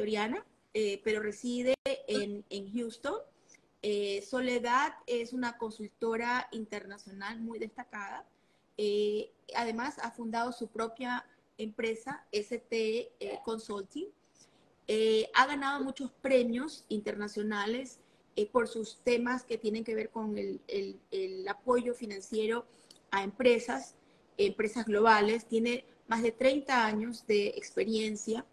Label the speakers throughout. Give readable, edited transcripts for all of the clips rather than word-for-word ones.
Speaker 1: ecuatoriana, pero reside en Houston. Soledad es una consultora internacional muy destacada. Además, ha fundado su propia empresa, ST Consulting. Ha ganado muchos premios internacionales por sus temas que tienen que ver con el apoyo financiero a empresas globales. Tiene más de 30 años de experiencia,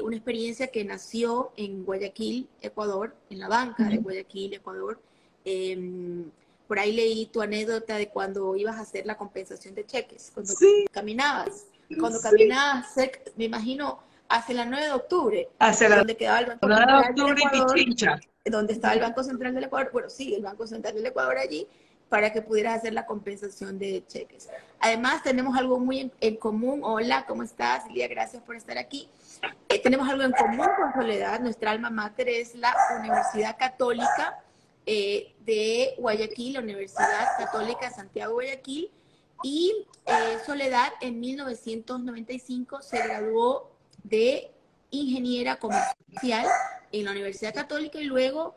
Speaker 1: una experiencia que nació en Guayaquil, Ecuador, en la banca de Guayaquil, Ecuador. Por ahí leí tu anécdota de cuando ibas a hacer la compensación de cheques, cuando caminabas. Cuando caminabas, me imagino, hacia la 9 de octubre,
Speaker 2: Hacia la
Speaker 1: donde quedaba el Banco
Speaker 2: 9 de
Speaker 1: Central del
Speaker 2: octubre y
Speaker 1: Ecuador,
Speaker 2: Pichincha.
Speaker 1: donde estaba el Banco Central del Ecuador, bueno, sí, el Banco Central del Ecuador allí, para que pudieras hacer la compensación de cheques. Además, tenemos algo muy en común. Hola, ¿cómo estás, Lidia? Gracias por estar aquí. Tenemos algo en común con Soledad. Nuestra alma mater es la Universidad Católica de Guayaquil, la Universidad Católica de Santiago de Guayaquil, y Soledad en 1995 se graduó de ingeniera comercial en la Universidad Católica y luego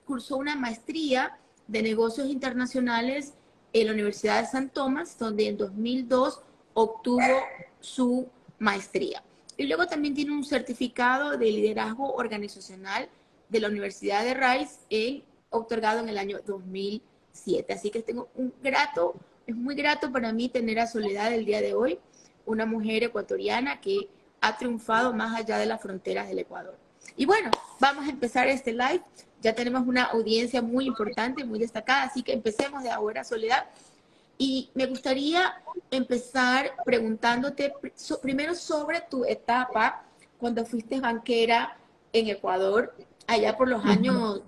Speaker 1: cursó una maestría de negocios internacionales en la Universidad de San Tomás, donde en 2002 obtuvo su maestría. Y luego también tiene un certificado de liderazgo organizacional de la Universidad de Rice, otorgado en el año 2007. Así que es muy grato para mí tener a Soledad el día de hoy, una mujer ecuatoriana que ha triunfado más allá de las fronteras del Ecuador. Y bueno, vamos a empezar este live. Ya tenemos una audiencia muy importante, muy destacada, así que empecemos de ahora, Soledad. Y me gustaría empezar preguntándote primero sobre tu etapa cuando fuiste banquera en Ecuador, allá por los años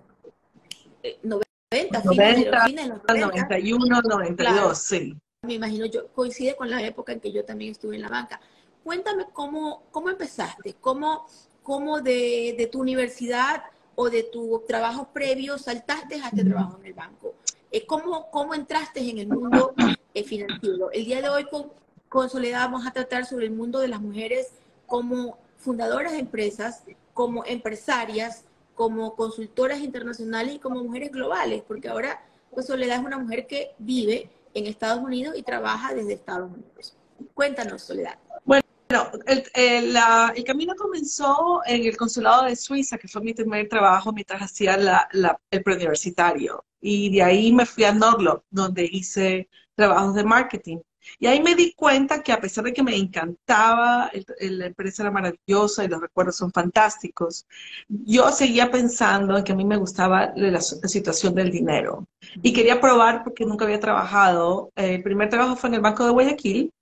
Speaker 1: 90, fines de los 90.
Speaker 2: 91, 92,
Speaker 1: Claro,
Speaker 2: sí.
Speaker 1: me imagino, coincide con la época en que yo también estuve en la banca. Cuéntame cómo empezaste, cómo de tu universidad o de tu trabajo previo saltaste a este trabajo en el banco. ¿Cómo entraste en el mundo financiero? El día de hoy con Soledad vamos a tratar sobre el mundo de las mujeres como fundadoras de empresas, como empresarias, como consultoras internacionales y como mujeres globales, porque ahora pues Soledad es una mujer que vive en Estados Unidos y trabaja desde Estados Unidos. Cuéntanos, Soledad.
Speaker 2: Bueno, el camino comenzó en el consulado de Suiza, que fue mi primer trabajo mientras hacía el preuniversitario. Y de ahí me fui a Norlop, donde hice trabajos de marketing. Y ahí me di cuenta que a pesar de que me encantaba, la empresa era maravillosa y los recuerdos son fantásticos, yo seguía pensando en que a mí me gustaba la situación del dinero. Y quería probar porque nunca había trabajado. El primer trabajo fue en el Banco de Guayaquil.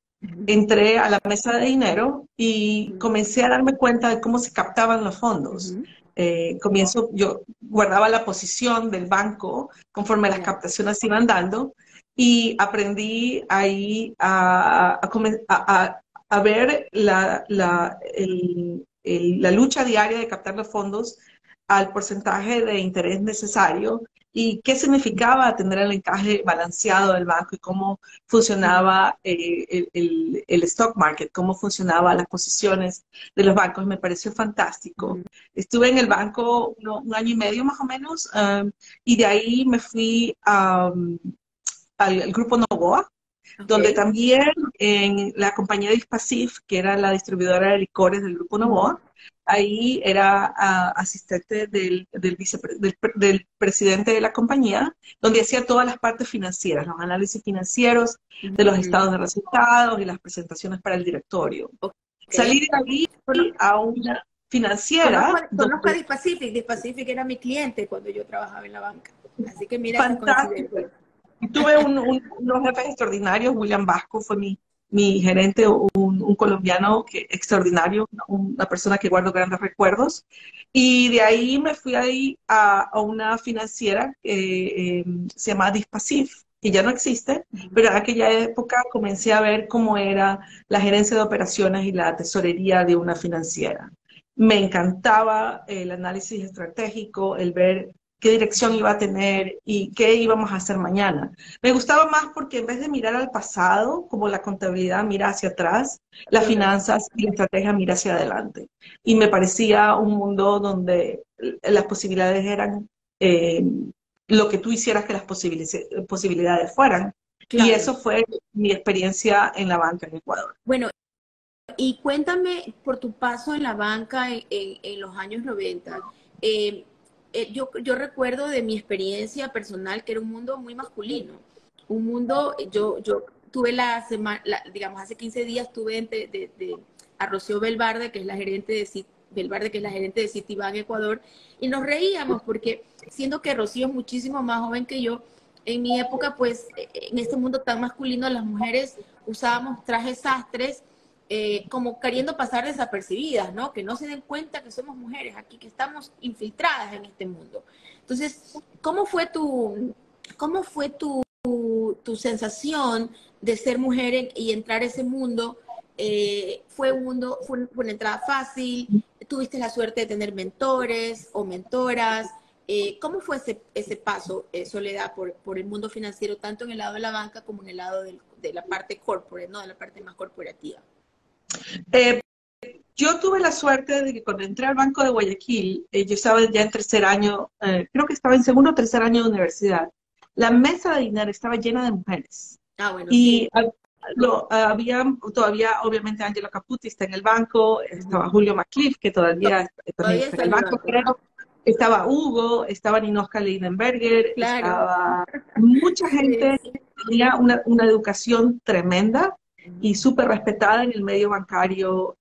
Speaker 2: Entré a la mesa de dinero y comencé a darme cuenta de cómo se captaban los fondos. Yo guardaba la posición del banco conforme las captaciones iban dando y aprendí ahí a ver la lucha diaria de captar los fondos al porcentaje de interés necesario y qué significaba tener el encaje balanceado del banco y cómo funcionaba el stock market, cómo funcionaban las posiciones de los bancos. Me pareció fantástico. Estuve en el banco un año y medio más o menos, y de ahí me fui al grupo Novoa, donde también en la compañía Dispasif, que era la distribuidora de licores del grupo Novoa, ahí era asistente del presidente de la compañía, donde hacía todas las partes financieras, los análisis financieros de los estados de resultados y las presentaciones para el directorio. Salí de ahí a una financiera.
Speaker 1: Conozco a Dispacific. Dispacific era mi cliente cuando yo trabajaba en la banca. Así que mira esa
Speaker 2: Fantástico.
Speaker 1: coincidencia.
Speaker 2: Y tuve unos jefes extraordinarios. William Vasco fue mi gerente, un colombiano extraordinario, una persona que guardo grandes recuerdos. Y de ahí me fui ahí a una financiera que se llama Dispasif, que ya no existe, pero en aquella época comencé a ver cómo era la gerencia de operaciones y la tesorería de una financiera. Me encantaba el análisis estratégico, el ver qué dirección iba a tener y qué íbamos a hacer mañana. Me gustaba más porque en vez de mirar al pasado, como la contabilidad mira hacia atrás, las
Speaker 1: Correcto.
Speaker 2: finanzas y la estrategia mira hacia adelante. Y me parecía un mundo donde las posibilidades eran eh, lo que tú hicieras que las posibilidades fueran. Y
Speaker 1: Claro.
Speaker 2: eso fue mi experiencia en la banca en Ecuador.
Speaker 1: Bueno, y cuéntame por tu paso en la banca en los años 90. Yo recuerdo de mi experiencia personal que era un mundo muy masculino. Un mundo, yo tuve la semana, digamos, hace 15 días tuve a Rocío Belvarde, que es la gerente de Belvarde, que es la gerente de Citibank Ecuador, y nos reíamos porque siendo que Rocío es muchísimo más joven que yo, en mi época, pues, en este mundo tan masculino, las mujeres usábamos trajes sastres como queriendo pasar desapercibidas, ¿no? Que no se den cuenta que somos mujeres aquí, que estamos infiltradas en este mundo. Entonces, cómo fue tu sensación de ser mujer y entrar a ese mundo? Fue una entrada fácil? ¿Tuviste la suerte de tener mentores o mentoras? ¿Cómo fue ese paso, Soledad, por el mundo financiero, tanto en el lado de la banca como en el lado de la parte corporate, ¿no? De la parte más corporativa.
Speaker 2: Eh, yo tuve la suerte de que cuando entré al Banco de Guayaquil, yo estaba ya en tercer año, creo que estaba en segundo o tercer año de universidad. La mesa de dinero estaba llena de mujeres.
Speaker 1: Ah, bueno, sí.
Speaker 2: Y había todavía, obviamente, Angela Caputi está en el banco, estaba Julio McCliff, que todavía también
Speaker 1: Todavía
Speaker 2: está en
Speaker 1: está
Speaker 2: el
Speaker 1: en el
Speaker 2: banco,
Speaker 1: banco, ¿no?
Speaker 2: creo. Estaba Hugo, estaba Ninoska Leidenberger,
Speaker 1: Claro.
Speaker 2: estaba mucha
Speaker 1: Sí,
Speaker 2: gente,
Speaker 1: sí.
Speaker 2: tenía una educación tremenda y súper respetada en el medio bancario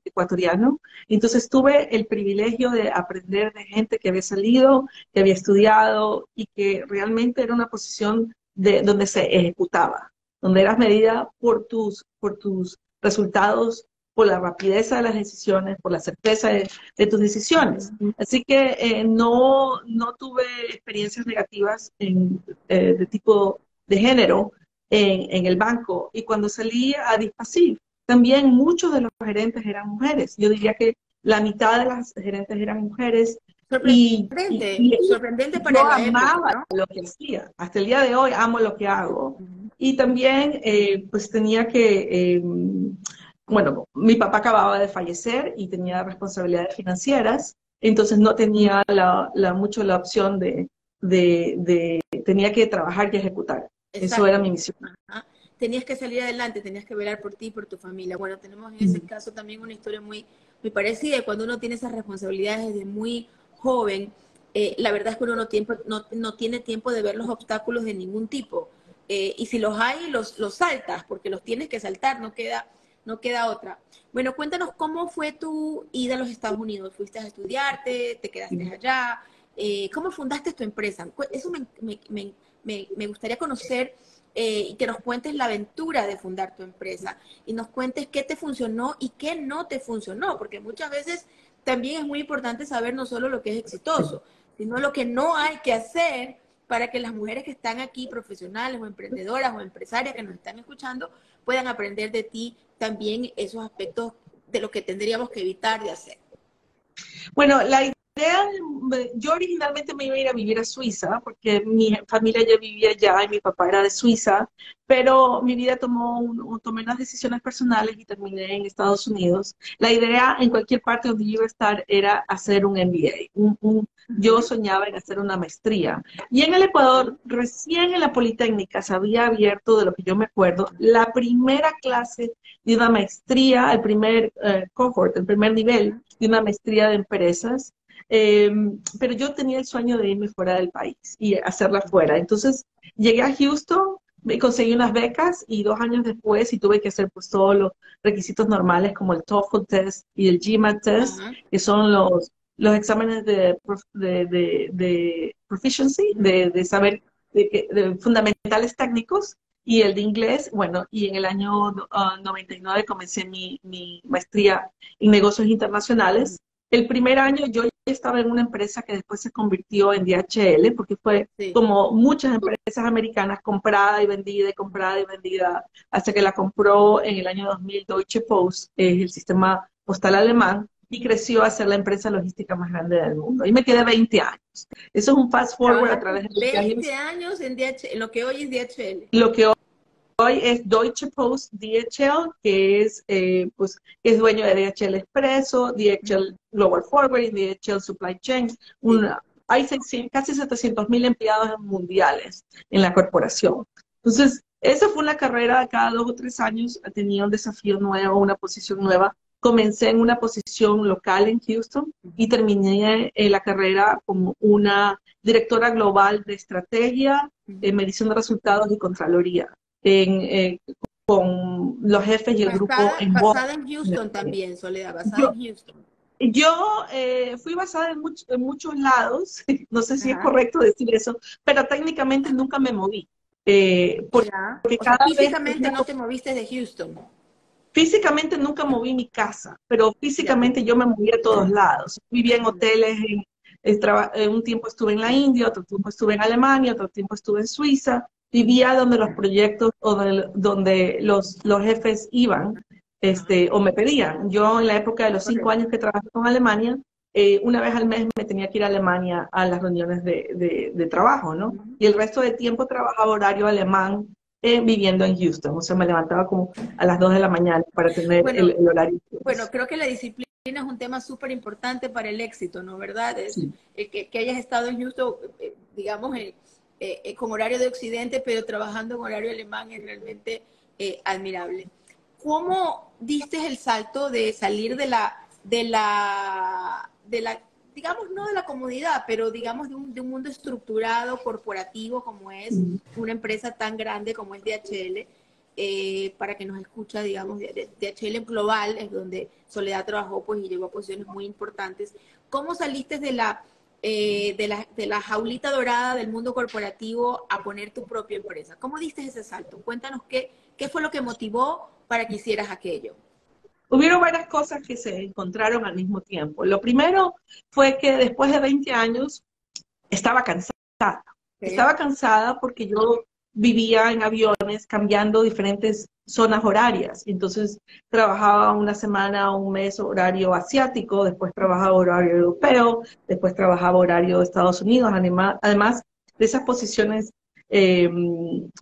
Speaker 2: ecuatoriano. Entonces tuve el privilegio de aprender de gente que había salido, que había estudiado y que realmente era una posición donde se ejecutaba, donde eras medida por tus resultados, por la rapidez de las decisiones, por la certeza de tus decisiones. Así que no tuve experiencias negativas de tipo de género en el banco. Y cuando salí a Dispasif, también muchos de los gerentes eran mujeres. Yo diría que la mitad de las gerentes eran mujeres
Speaker 1: Sorprendente,
Speaker 2: y
Speaker 1: sorprendente para
Speaker 2: yo
Speaker 1: la época,
Speaker 2: amaba
Speaker 1: ¿no?
Speaker 2: lo que hacía. Hasta el día de hoy amo lo que hago. Y también, pues tenía bueno, mi papá acababa de fallecer y tenía responsabilidades financieras, entonces no tenía mucho la opción tenía que trabajar y ejecutar. Eso era
Speaker 1: Exacto.
Speaker 2: mi misión.
Speaker 1: Ajá. Tenías que salir adelante, tenías que velar por ti y por tu familia. Bueno, tenemos en ese caso también una historia muy parecida. Cuando uno tiene esas responsabilidades desde muy joven, la verdad es que uno no tiene tiempo de ver los obstáculos de ningún tipo. Y si los hay, los saltas, porque los tienes que saltar, no queda otra. Bueno, cuéntanos cómo fue tu ida a los Estados Unidos. ¿Fuiste a estudiarte? ¿Te quedaste allá? ¿Cómo fundaste tu empresa? Eso me gustaría conocer y que nos cuentes la aventura de fundar tu empresa y nos cuentes qué te funcionó y qué no te funcionó, porque muchas veces también es muy importante saber no solo lo que es exitoso, sino lo que no hay que hacer para que las mujeres que están aquí, profesionales o emprendedoras o empresarias que nos están escuchando, puedan aprender de ti también esos aspectos de lo que tendríamos que evitar de hacer.
Speaker 2: Bueno, la idea, yo originalmente me iba a ir a vivir a Suiza, porque mi familia ya vivía allá y mi papá era de Suiza, pero mi vida tomé unas decisiones personales y terminé en Estados Unidos. La idea en cualquier parte donde yo iba a estar era hacer un MBA. Yo soñaba en hacer una maestría. Y en el Ecuador, recién en la Politécnica se había abierto, de lo que yo me acuerdo, la primera clase de una maestría, el primer cohort, el primer nivel de una maestría de empresas, eh, pero yo tenía el sueño de irme fuera del país y hacerla fuera. Entonces llegué a Houston, me conseguí unas becas y 2 años después y tuve que hacer pues todos los requisitos normales como el TOEFL test y el GMAT test,
Speaker 1: Ajá.
Speaker 2: que son los exámenes de proficiency, de saber de fundamentales técnicos y el de inglés. Bueno, y en el año 99 comencé mi maestría en negocios internacionales. El primer año yo ya estaba en una empresa que después se convirtió en DHL, porque fue
Speaker 1: Sí.
Speaker 2: como muchas empresas americanas, comprada y vendida, hasta que la compró en el año 2000 Deutsche Post, el sistema postal alemán, y creció a ser la empresa logística más grande del mundo. Y me quedé 20 años. Eso es un fast forward a través
Speaker 1: Trabajaste
Speaker 2: de 20
Speaker 1: 20
Speaker 2: años.
Speaker 1: años en DHL, en lo que hoy es DHL.
Speaker 2: Lo que hoy es Deutsche Post DHL, que es, pues, es dueño de DHL Expreso, DHL Global Forwarding, DHL Supply Chain.
Speaker 1: Sí.
Speaker 2: Hay casi 700.000 empleados mundiales en la corporación. Entonces, esa fue una carrera, cada 2 o 3 años tenía un desafío nuevo, una posición nueva. Comencé en una posición local en Houston y terminé la carrera como una directora global de estrategia, medición de resultados y contraloría en, con los jefes y el grupo en Boston.
Speaker 1: Basada en Houston también, Soledad, basada
Speaker 2: Yo,
Speaker 1: en Houston.
Speaker 2: yo fui basada en muchos lados, no sé si es
Speaker 1: Ajá.
Speaker 2: correcto decir eso, pero técnicamente nunca me moví.
Speaker 1: Ya.
Speaker 2: Porque
Speaker 1: O sea,
Speaker 2: cada vez
Speaker 1: físicamente no te moviste de Houston.
Speaker 2: físicamente nunca moví mi casa, pero
Speaker 1: Ya.
Speaker 2: físicamente yo me moví a todos lados. Vivía en hoteles, un tiempo estuve en la India, otro tiempo estuve en Alemania, otro tiempo estuve en Suiza. Vivía donde los proyectos o donde los jefes iban o me pedían. Yo en la época de los 5 años que trabajé con Alemania, una vez al mes me tenía que ir a Alemania a las reuniones de trabajo, ¿no? Y el resto del tiempo trabajaba horario alemán viviendo en Houston. O sea, me levantaba como a las 2 de la mañana para tener
Speaker 1: Bueno,
Speaker 2: el horario.
Speaker 1: bueno, creo que la disciplina es un tema súper importante para el éxito, ¿no? ¿Verdad? Es
Speaker 2: Sí.
Speaker 1: que hayas estado en Houston, digamos, con horario de Occidente, pero trabajando en horario alemán es realmente admirable. ¿Cómo diste el salto de salir de la, digamos, no de la comodidad, pero digamos de un mundo estructurado, corporativo, como es una empresa tan grande como es DHL? Para que nos escucha, digamos, de DHL Global, es donde Soledad trabajó pues, y llegó a posiciones muy importantes. ¿Cómo saliste de la jaulita dorada del mundo corporativo a poner tu propia empresa? ¿Cómo diste ese salto? Cuéntanos qué fue lo que motivó para que hicieras aquello.
Speaker 2: Hubieron varias cosas que se encontraron al mismo tiempo. Lo primero fue que después de 20 años estaba cansada.
Speaker 1: ¿Okay?
Speaker 2: Estaba cansada porque yo vivía en aviones cambiando diferentes zonas horarias. Entonces trabajaba una semana, un mes horario asiático, después trabajaba horario europeo, después trabajaba horario de Estados Unidos. Además de esas posiciones eh,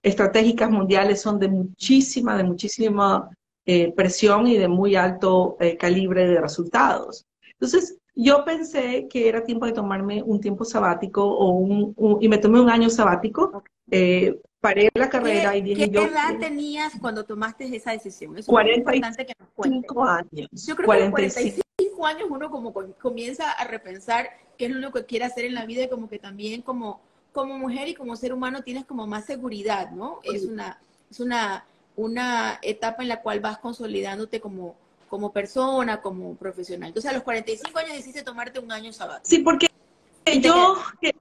Speaker 2: estratégicas mundiales son de muchísima presión y de muy alto calibre de resultados. Entonces, yo pensé que era tiempo de tomarme un tiempo sabático y me tomé un año sabático.
Speaker 1: Okay.
Speaker 2: Paré la carrera y
Speaker 1: ¿Qué
Speaker 2: dije yo,
Speaker 1: edad tenías cuando tomaste esa decisión? Eso es muy
Speaker 2: cuarenta y
Speaker 1: importante que nos cuentes.
Speaker 2: cinco años,
Speaker 1: Yo creo que a los
Speaker 2: 45.
Speaker 1: 45 años uno como comienza a repensar qué es lo único que quiere hacer en la vida y como que también como mujer y como ser humano tienes como más seguridad, ¿no? Es una etapa en la cual vas consolidándote como persona, como profesional. Entonces a los 45 años decidiste tomarte un año
Speaker 2: Sí,
Speaker 1: sabático
Speaker 2: porque
Speaker 1: y te
Speaker 2: yo
Speaker 1: quedaste.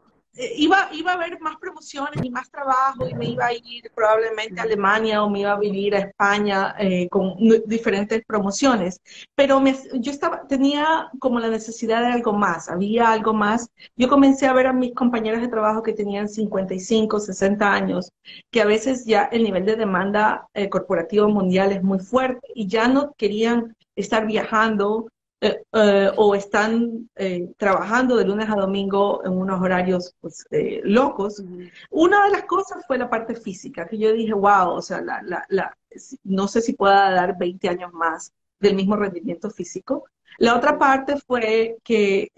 Speaker 2: iba a haber más promociones y más trabajo y me iba a ir probablemente a Alemania o me iba a vivir a España con diferentes promociones, pero tenía como la necesidad de algo más, había algo más. Yo comencé a ver a mis compañeras de trabajo que tenían 55, 60 años, que a veces ya el nivel de demanda corporativo mundial es muy fuerte y ya no querían estar viajando o están trabajando de lunes a domingo en unos horarios pues, locos.
Speaker 1: Ujú.
Speaker 2: Una de las cosas fue la parte física, que yo dije, wow, o sea, no sé si pueda dar 20 años más del mismo rendimiento físico. La otra parte fue que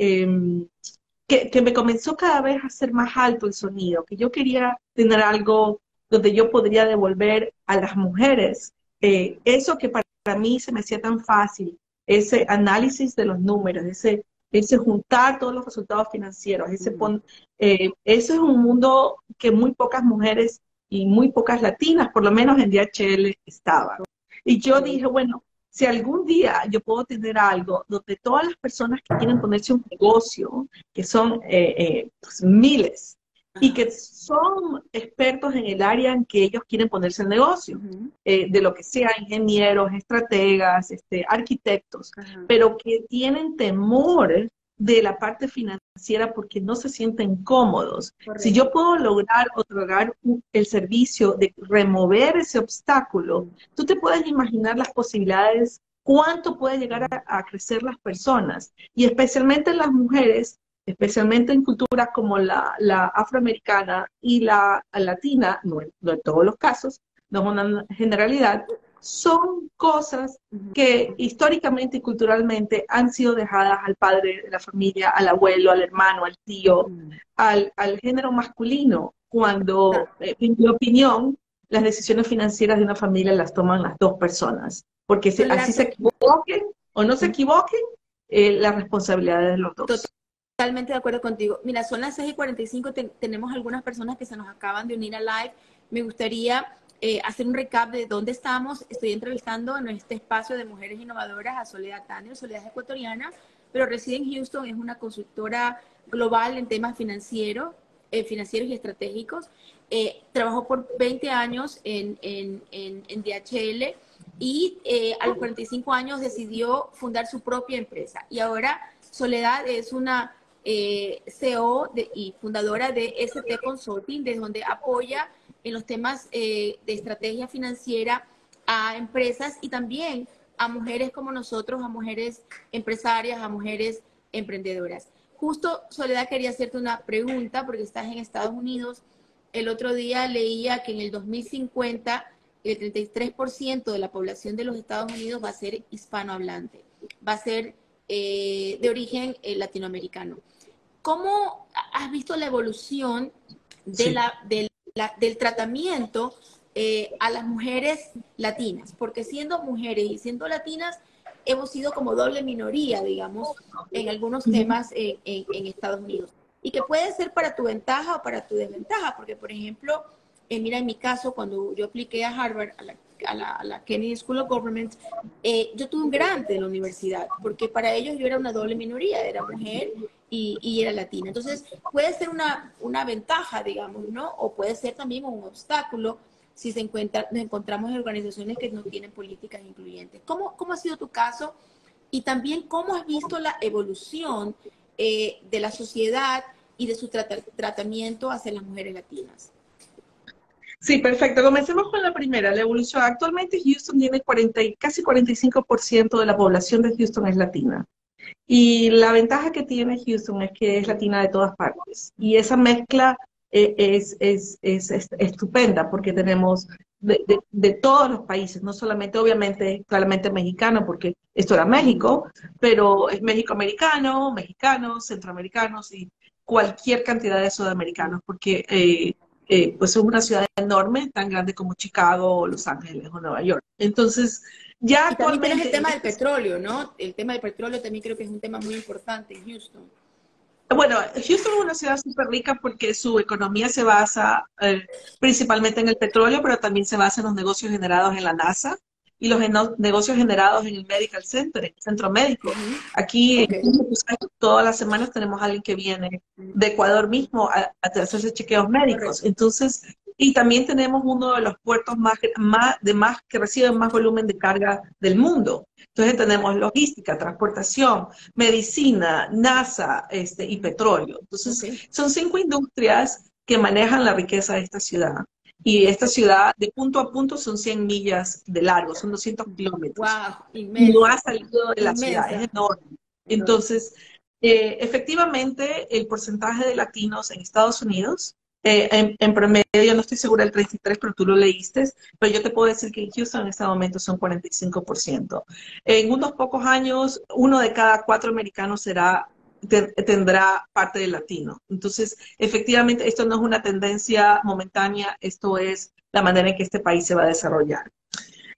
Speaker 2: me comenzó cada vez a ser más alto el sonido, que yo quería tener algo donde yo podría devolver a las mujeres eso que para mí se me hacía tan fácil, ese análisis de los números, ese juntar todos los resultados financieros,
Speaker 1: Ujú.
Speaker 2: eso es un mundo que muy pocas mujeres y muy pocas latinas, por lo menos en DHL, estaban. Y yo
Speaker 1: Okay.
Speaker 2: dije, bueno, si algún día yo puedo tener algo donde todas las personas que quieren ponerse un negocio, que son pues, miles, y
Speaker 1: Ajá.
Speaker 2: que son expertos en el área en que ellos quieren ponerse el negocio,
Speaker 1: Ujú.
Speaker 2: de lo que sea, ingenieros, estrategas, arquitectos,
Speaker 1: Ajá.
Speaker 2: pero que tienen temor de la parte financiera porque no se sienten cómodos. Si
Speaker 1: Correcto.
Speaker 2: yo puedo lograr otorgar el servicio de remover ese obstáculo,
Speaker 1: Ujú.
Speaker 2: tú te puedes imaginar las posibilidades cuánto puede llegar a crecer las personas, y especialmente las mujeres, especialmente en culturas como la afroamericana y la latina, no en todos los casos, no es una generalidad, son cosas que históricamente y culturalmente han sido dejadas al padre de la familia, al abuelo, al hermano, al tío, al género masculino, cuando, en mi opinión, las decisiones financieras de una familia las toman las dos personas, porque así se equivoquen o no se equivoquen, la responsabilidad es de los dos.
Speaker 1: Totalmente de acuerdo contigo. Mira, son las 6:45, tenemos algunas personas que se nos acaban de unir a live. Me gustaría hacer un recap de dónde estamos. Estoy entrevistando en este espacio de Mujeres Innovadoras a Soledad Tanner. Soledad es ecuatoriana, pero reside en Houston, es una consultora global en temas financieros y estratégicos. Trabajó por 20 años en DHL y a los 45 años decidió fundar su propia empresa. Y ahora Soledad es una CEO y fundadora de ST Consulting, de donde apoya en los temas de estrategia financiera a empresas y también a mujeres como nosotros, a mujeres empresarias, a mujeres emprendedoras. Justo, Soledad, quería hacerte una pregunta porque estás en Estados Unidos. El otro día leía que en el 2050 el 33% de la población de los Estados Unidos va a ser hispanohablante, va a ser de origen latinoamericano. ¿Cómo has visto la evolución de del tratamiento a las mujeres latinas? Porque siendo mujeres y siendo latinas, hemos sido como doble minoría, digamos, en algunos temas en Estados Unidos. Y que puede ser para tu ventaja o para tu desventaja, porque, por ejemplo, mira, en mi caso, cuando yo apliqué a Harvard, a la Kennedy School of Government, yo tuve un grante en la universidad, porque para ellos yo era una doble minoría, era mujer y era latina. Entonces, puede ser una ventaja, digamos, ¿no? O puede ser también un obstáculo si nos encontramos en organizaciones que no tienen políticas incluyentes. ¿Cómo ha sido tu caso? Y también, ¿cómo has visto la evolución de la sociedad y de su tratamiento hacia las mujeres latinas?
Speaker 2: Sí, perfecto. Comencemos con la primera, la evolución. Actualmente Houston tiene casi 45% de la población de Houston es latina. Y la ventaja que tiene Houston es que es latina de todas partes. Y esa mezcla es estupenda porque tenemos de todos los países, no solamente, obviamente, claramente mexicano, porque esto era México, pero es México-americano, mexicanos, centroamericanos y cualquier cantidad de sudamericanos, porque pues es una ciudad enorme, tan grande como Chicago, Los Ángeles o Nueva York. Entonces, ya
Speaker 1: y también tienes
Speaker 2: actualmente...
Speaker 1: el tema del petróleo, ¿no? El tema del petróleo también creo que es un tema muy importante en Houston.
Speaker 2: Bueno, Houston es una ciudad súper rica porque su economía se basa principalmente en el petróleo, pero también se basa en los negocios generados en la NASA y los negocios generados en el Medical Center, el centro médico. Aquí,
Speaker 1: Okay.
Speaker 2: todas las semanas tenemos a alguien que viene de Ecuador mismo a hacerse chequeos médicos.
Speaker 1: Correcto.
Speaker 2: Entonces, y también tenemos uno de los puertos que reciben más volumen de carga del mundo. Entonces tenemos logística, transportación, medicina, NASA, y petróleo. Entonces,
Speaker 1: Okay.
Speaker 2: son 5 industrias que manejan la riqueza de esta ciudad. Y esta ciudad, de punto a punto, son 100 millas de largo, son 200 kilómetros.
Speaker 1: Wow,
Speaker 2: Y no
Speaker 1: inmensa,
Speaker 2: ha salido de la ciudad, es
Speaker 1: inmensa.
Speaker 2: enorme. Entonces, efectivamente, el porcentaje de latinos en Estados Unidos, en promedio, no estoy segura del 33, pero tú lo leíste, pero yo te puedo decir que en Houston en este momento son 45%. En unos pocos años, 1 de cada 4 americanos tendrá parte del latino. Entonces, efectivamente, esto no es una tendencia momentánea, esto es la manera en que este país se va a desarrollar.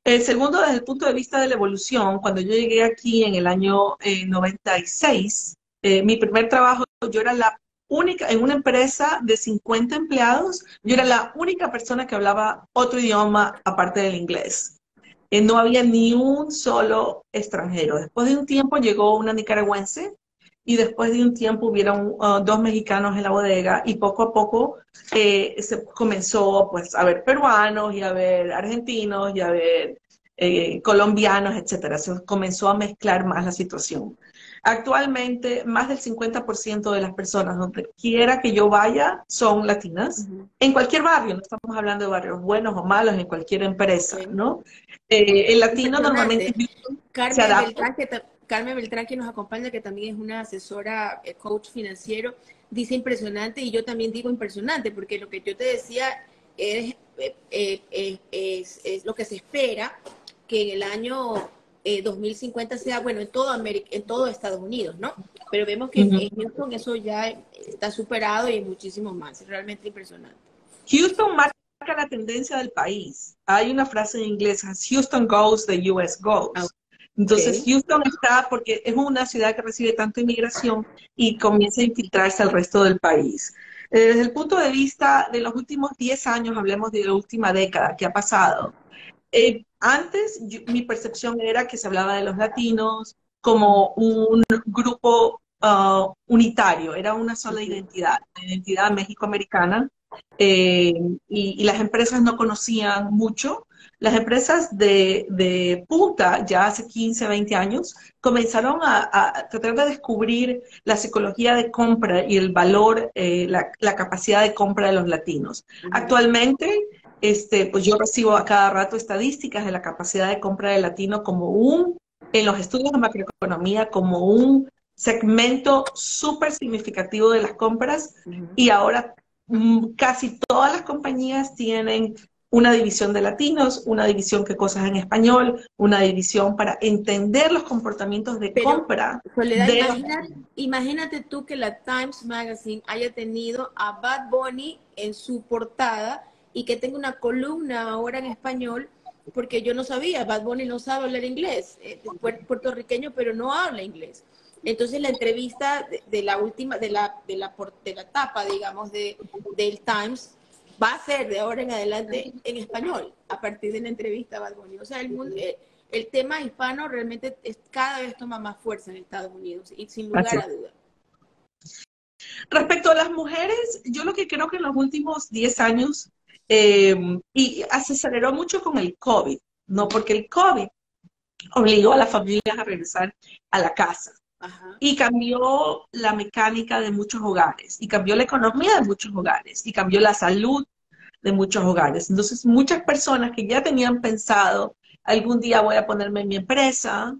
Speaker 2: El segundo, desde el punto de vista de la evolución, cuando yo llegué aquí en el año 96, mi primer trabajo, yo era la única, en una empresa de 50 empleados, yo era la única persona que hablaba otro idioma aparte del inglés. No había ni un solo extranjero. Después de un tiempo llegó una nicaragüense y después de un tiempo hubieron 2 mexicanos en la bodega y poco a poco se comenzó pues a ver peruanos y a ver argentinos y a ver colombianos, etcétera. Se comenzó a mezclar más la situación. Actualmente, más del 50% de las personas donde quiera que yo vaya son latinas.
Speaker 1: Ujú.
Speaker 2: En cualquier barrio, no estamos hablando de barrios buenos o malos, en cualquier empresa,
Speaker 1: Ok.
Speaker 2: ¿no? El latino normalmente
Speaker 1: Impresionante.
Speaker 2: se adapta.
Speaker 1: Carmen Beltrán, que nos acompaña, que también es una asesora, coach financiero, dice impresionante y yo también digo impresionante, porque lo que yo te decía es lo que se espera que en el año 2050 sea, bueno, en todo Estados Unidos, ¿no? Pero vemos que
Speaker 2: Ujú.
Speaker 1: en Houston eso ya está superado y muchísimo más. Es realmente impresionante.
Speaker 2: Houston marca la tendencia del país. Hay una frase en inglés, as Houston goes, the US
Speaker 1: Ah,
Speaker 2: goes.
Speaker 1: ok.
Speaker 2: Entonces, Houston está porque es una ciudad que recibe tanta inmigración y comienza a infiltrarse al resto del país. Desde el punto de vista de los últimos 10 años, hablemos de la última década que ha pasado. Mi percepción era que se hablaba de los latinos como un grupo unitario, era una sola
Speaker 1: Ujú.
Speaker 2: identidad, la identidad mexicoamericana, eh, y las empresas no conocían mucho. Las empresas de punta, ya hace 15, 20 años, comenzaron a tratar de descubrir la psicología de compra y el valor, la capacidad de compra de los latinos.
Speaker 1: Ujú.
Speaker 2: Actualmente, pues yo recibo a cada rato estadísticas de la capacidad de compra del latino en los estudios de macroeconomía, como un segmento súper significativo de las compras,
Speaker 1: Ujú.
Speaker 2: y ahora casi todas las compañías tienen una división de latinos, una división que cosas en español, una división para entender los comportamientos de
Speaker 1: Pero,
Speaker 2: compra
Speaker 1: Soledad,
Speaker 2: de los
Speaker 1: imagínate tú que la Times Magazine haya tenido a Bad Bunny en su portada y que tenga una columna ahora en español, porque yo no sabía, Bad Bunny no sabe hablar inglés, es puertorriqueño, pero no habla inglés. Entonces la entrevista de la última, de la tapa, digamos, del Times, va a ser de ahora en adelante en español, a partir de la entrevista a Bad Bunny. O sea, el tema hispano realmente cada vez toma más fuerza en Estados Unidos, y sin lugar
Speaker 2: así.
Speaker 1: a duda.
Speaker 2: Respecto a las mujeres, yo lo que creo que en los últimos 10 años, y se aceleró mucho con el COVID, ¿no? Porque el COVID obligó a las familias a regresar a la casa
Speaker 1: Ajá.
Speaker 2: y cambió la mecánica de muchos hogares, y cambió la economía de muchos hogares, y cambió la salud de muchos hogares. Entonces, muchas personas que ya tenían pensado, algún día voy a ponerme en mi empresa,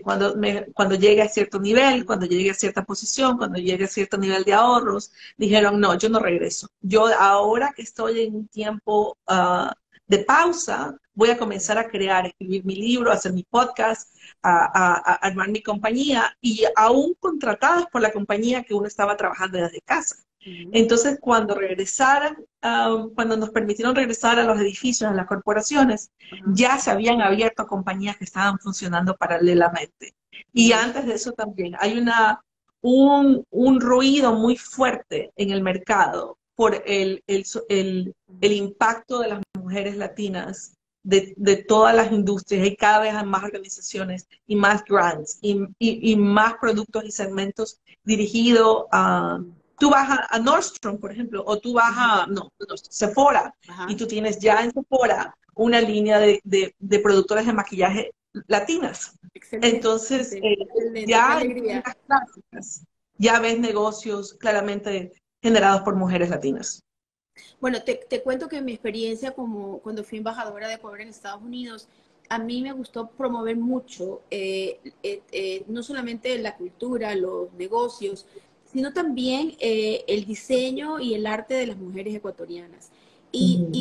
Speaker 2: cuando llegue a cierto nivel, cuando llegue a cierta posición, cuando llegue a cierto nivel de ahorros, dijeron, no, yo no regreso. Yo ahora que estoy en un tiempo de pausa, voy a comenzar a crear, escribir mi libro, hacer mi podcast, a armar mi compañía, y aún contratadas por la compañía que uno estaba trabajando desde casa.
Speaker 1: Ujú.
Speaker 2: Entonces, cuando nos permitieron regresar a los edificios, a las corporaciones,
Speaker 1: Ajá.
Speaker 2: ya se habían abierto compañías que estaban funcionando paralelamente. Y
Speaker 1: Ujú.
Speaker 2: antes de eso también hay un ruido muy fuerte en el mercado por el impacto de las mujeres latinas de todas las industrias. Y cada vez hay más organizaciones y más grants y más productos y segmentos dirigidos a... Tú vas a Nordstrom, por ejemplo, o tú vas
Speaker 1: Ujú.
Speaker 2: no, Sephora, y
Speaker 1: Ajá.
Speaker 2: tú tienes ya en Sephora una línea de productores de maquillaje latinas.
Speaker 1: Excelente,
Speaker 2: Entonces,
Speaker 1: excelente, qué
Speaker 2: ya en
Speaker 1: alegría.
Speaker 2: tiendas clásicas, ya ves negocios claramente generados por mujeres latinas.
Speaker 1: Bueno, te cuento que mi experiencia como cuando fui embajadora de Ecuador en Estados Unidos, a mí me gustó promover mucho, no solamente la cultura, los negocios, sino también el diseño y el arte de las mujeres ecuatorianas.
Speaker 2: Ujú.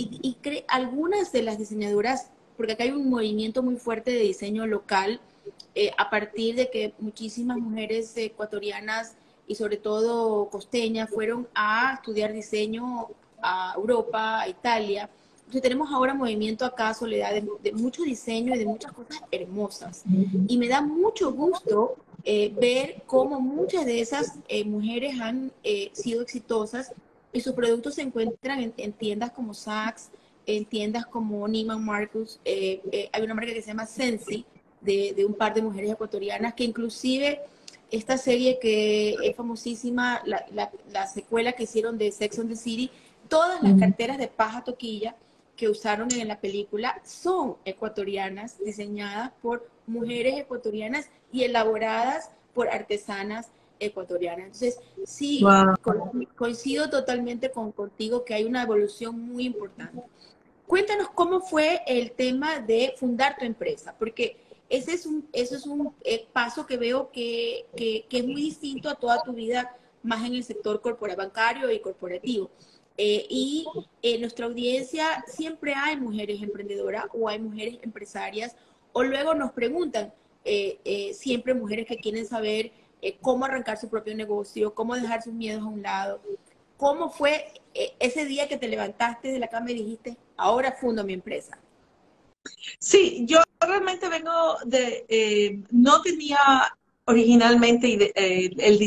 Speaker 1: Algunas de las diseñadoras, porque acá hay un movimiento muy fuerte de diseño local, a partir de que muchísimas mujeres ecuatorianas y sobre todo costeñas fueron a estudiar diseño a Europa, a Italia. Entonces tenemos ahora movimiento acá, Soledad, de mucho diseño y de muchas cosas hermosas. Y me da mucho gusto ver cómo muchas de esas mujeres han sido exitosas y sus productos se encuentran en tiendas como Saks, en tiendas como Neiman Marcus. Hay una marca que se llama Sensi, de un par de mujeres ecuatorianas, que inclusive esta serie que es famosísima, la secuela que hicieron de Sex and the City, todas las
Speaker 2: Ujú.
Speaker 1: carteras de paja toquilla que usaron en la película son ecuatorianas, diseñadas por mujeres ecuatorianas y elaboradas por artesanas ecuatorianas. Entonces, sí,
Speaker 2: Wow.
Speaker 1: coincido totalmente contigo que hay una evolución muy importante. Cuéntanos cómo fue el tema de fundar tu empresa, porque ese es un paso que veo que es muy distinto a toda tu vida, más en el sector bancario y corporativo. En nuestra audiencia siempre hay mujeres emprendedoras o hay mujeres empresarias, o luego nos preguntan, siempre mujeres que quieren saber cómo arrancar su propio negocio, cómo dejar sus miedos a un lado. ¿Cómo fue ese día que te levantaste de la cama y dijiste, ahora fundo mi empresa?
Speaker 2: Sí, yo realmente vengo no tenía originalmente el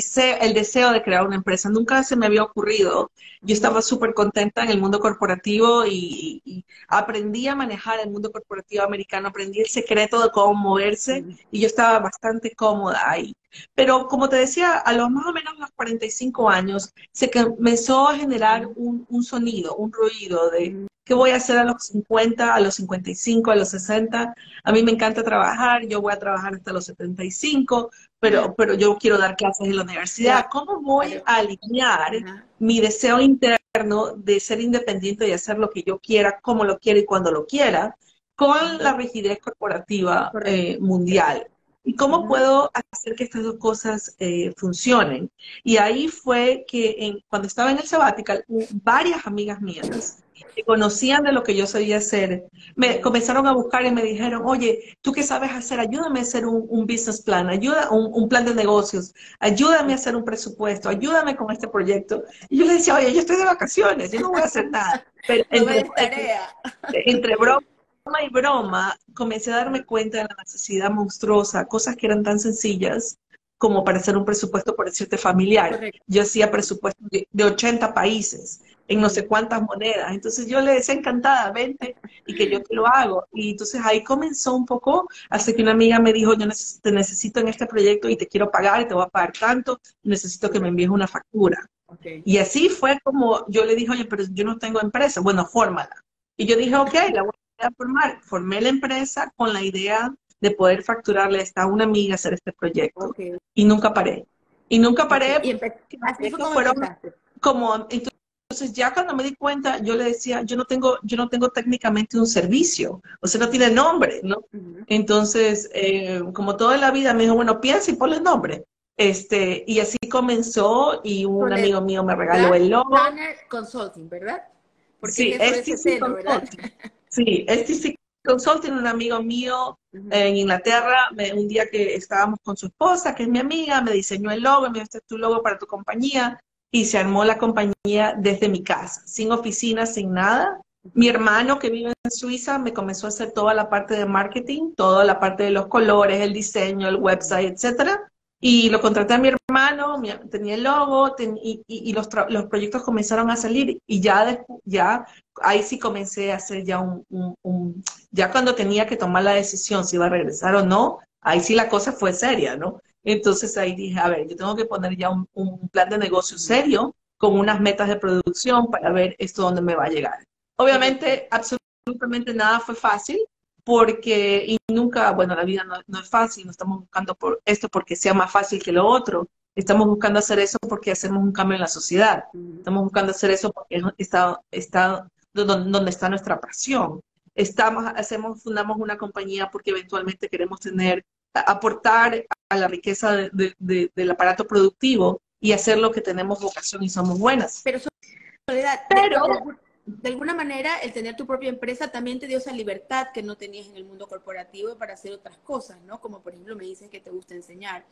Speaker 2: deseo de crear una empresa, nunca se me había ocurrido. Yo estaba súper contenta en el mundo corporativo y aprendí a manejar el mundo corporativo americano, aprendí el secreto de cómo moverse y yo estaba bastante cómoda ahí. Pero como te decía, a los más o menos los 45 años se comenzó a generar un sonido, un ruido de ¿qué voy a hacer a los 50, a los 55, a los 60? A mí me encanta trabajar, yo voy a trabajar hasta los 75, pero yo quiero dar clases en la universidad. ¿Cómo voy
Speaker 1: Claro.
Speaker 2: a alinear
Speaker 1: Ajá.
Speaker 2: mi deseo interno de ser independiente y hacer lo que yo quiera, como lo quiera y cuando lo quiera, con la rigidez corporativa
Speaker 1: Correcto.
Speaker 2: mundial? ¿Y cómo
Speaker 1: Ujú.
Speaker 2: puedo hacer que estas dos cosas funcionen? Y ahí fue que cuando estaba en el sabbatical, varias amigas mías que conocían de lo que yo sabía hacer, me comenzaron a buscar y me dijeron, oye, ¿tú qué sabes hacer? Ayúdame a hacer un business plan, un plan de negocios, ayúdame a hacer un presupuesto, ayúdame con este proyecto. Y yo les decía, oye, yo estoy de vacaciones, yo no voy a hacer nada. Pero
Speaker 1: No me des tarea.
Speaker 2: entre broma y broma, comencé a darme cuenta de la necesidad monstruosa, cosas que eran tan sencillas como para hacer un presupuesto, por decirte, familiar.
Speaker 1: Correcto.
Speaker 2: Yo hacía presupuestos de 80 países, en no sé cuántas monedas. Entonces yo le decía encantada, vente y que yo te lo hago. Y entonces ahí comenzó un poco, hasta que una amiga me dijo, yo te necesito en este proyecto y te quiero pagar y te voy a pagar tanto, necesito que me envíes una factura.
Speaker 1: Okay.
Speaker 2: Y así fue como yo le dije, oye, pero yo no tengo empresa. Bueno, fórmala. Y yo dije, ok, la voy a formar. Formé la empresa con la idea de poder facturarle a una amiga hacer este proyecto.
Speaker 1: Okay.
Speaker 2: Y nunca paré. Y nunca
Speaker 1: Okay.
Speaker 2: paré porque los
Speaker 1: Así fue
Speaker 2: proyectos
Speaker 1: como
Speaker 2: fueron
Speaker 1: empezaste.
Speaker 2: como, entonces ya cuando me di cuenta, yo le decía, yo no tengo técnicamente un servicio, o sea, no tiene nombre, ¿no?
Speaker 1: Ujú.
Speaker 2: Entonces, como toda la vida me dijo, bueno, piensa y ponle nombre. Y así comenzó y un
Speaker 1: Con el
Speaker 2: amigo mío me regaló
Speaker 1: Dark
Speaker 2: el logo.
Speaker 1: Planner Consulting, ¿verdad? Porque
Speaker 2: Sí,
Speaker 1: es eso de ese
Speaker 2: STC
Speaker 1: seno, ¿verdad?
Speaker 2: Consulting. Sí, STC Consulting, un amigo mío
Speaker 1: Ujú.
Speaker 2: en Inglaterra, un día que estábamos con su esposa, que es mi amiga, me diseñó el logo, me dijo, este es tu logo para tu compañía, y se armó la compañía desde mi casa, sin oficina, sin nada. Mi
Speaker 1: Ujú.
Speaker 2: hermano que vive en Suiza me comenzó a hacer toda la parte de marketing, toda la parte de los colores, el diseño, el website, etcétera. Y lo contraté a mi hermano, tenía el logo y los proyectos comenzaron a salir y ya ahí sí comencé a hacer ya ya cuando tenía que tomar la decisión si iba a regresar o no, ahí sí la cosa fue seria, ¿no? Entonces ahí dije, a ver, yo tengo que poner ya un plan de negocio serio con unas metas de producción para ver esto dónde me va a llegar.
Speaker 1: Correcto.
Speaker 2: Obviamente, absolutamente nada fue fácil porque, y nunca, bueno, la vida no es fácil, no estamos buscando por esto porque sea más fácil que lo otro, estamos buscando hacer eso porque hacemos un cambio en la sociedad,
Speaker 1: Ujú.
Speaker 2: estamos buscando hacer eso porque está donde está nuestra pasión. Fundamos una compañía porque eventualmente queremos aportar a la riqueza del aparato productivo y hacer lo que tenemos vocación y somos buenas.
Speaker 1: Pero Soledad,
Speaker 2: Pero
Speaker 1: de alguna manera el tener tu propia empresa también te dio esa libertad que no tenías en el mundo corporativo para hacer otras cosas, ¿no? Como por ejemplo me dices que te gusta enseñar.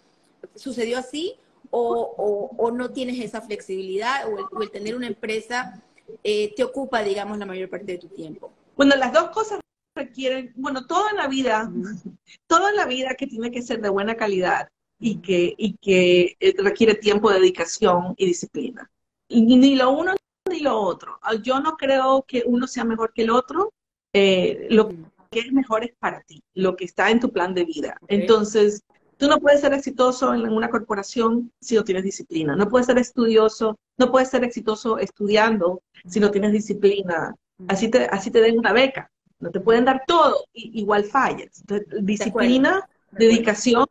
Speaker 1: ¿Sucedió así o no tienes esa flexibilidad o el tener una empresa te ocupa, digamos, la mayor parte de tu tiempo?
Speaker 2: bueno, las dos cosas requieren, bueno,
Speaker 1: Ujú.
Speaker 2: toda la vida que tiene que ser de buena calidad y que requiere tiempo, dedicación y disciplina. Y ni lo uno ni lo otro. Yo no creo que uno sea mejor que el otro. Lo
Speaker 1: Ujú.
Speaker 2: que es mejor es para ti, lo que está en tu plan de vida.
Speaker 1: Okay.
Speaker 2: Entonces, tú no puedes ser exitoso en una corporación si no tienes disciplina. No puedes ser estudioso, no puedes ser exitoso estudiando si no tienes disciplina.
Speaker 1: Ujú.
Speaker 2: Así te den una beca. No te pueden
Speaker 1: Ujú.
Speaker 2: dar todo, igual fallas. Entonces,
Speaker 1: De acuerdo,
Speaker 2: disciplina,
Speaker 1: de acuerdo.
Speaker 2: dedicación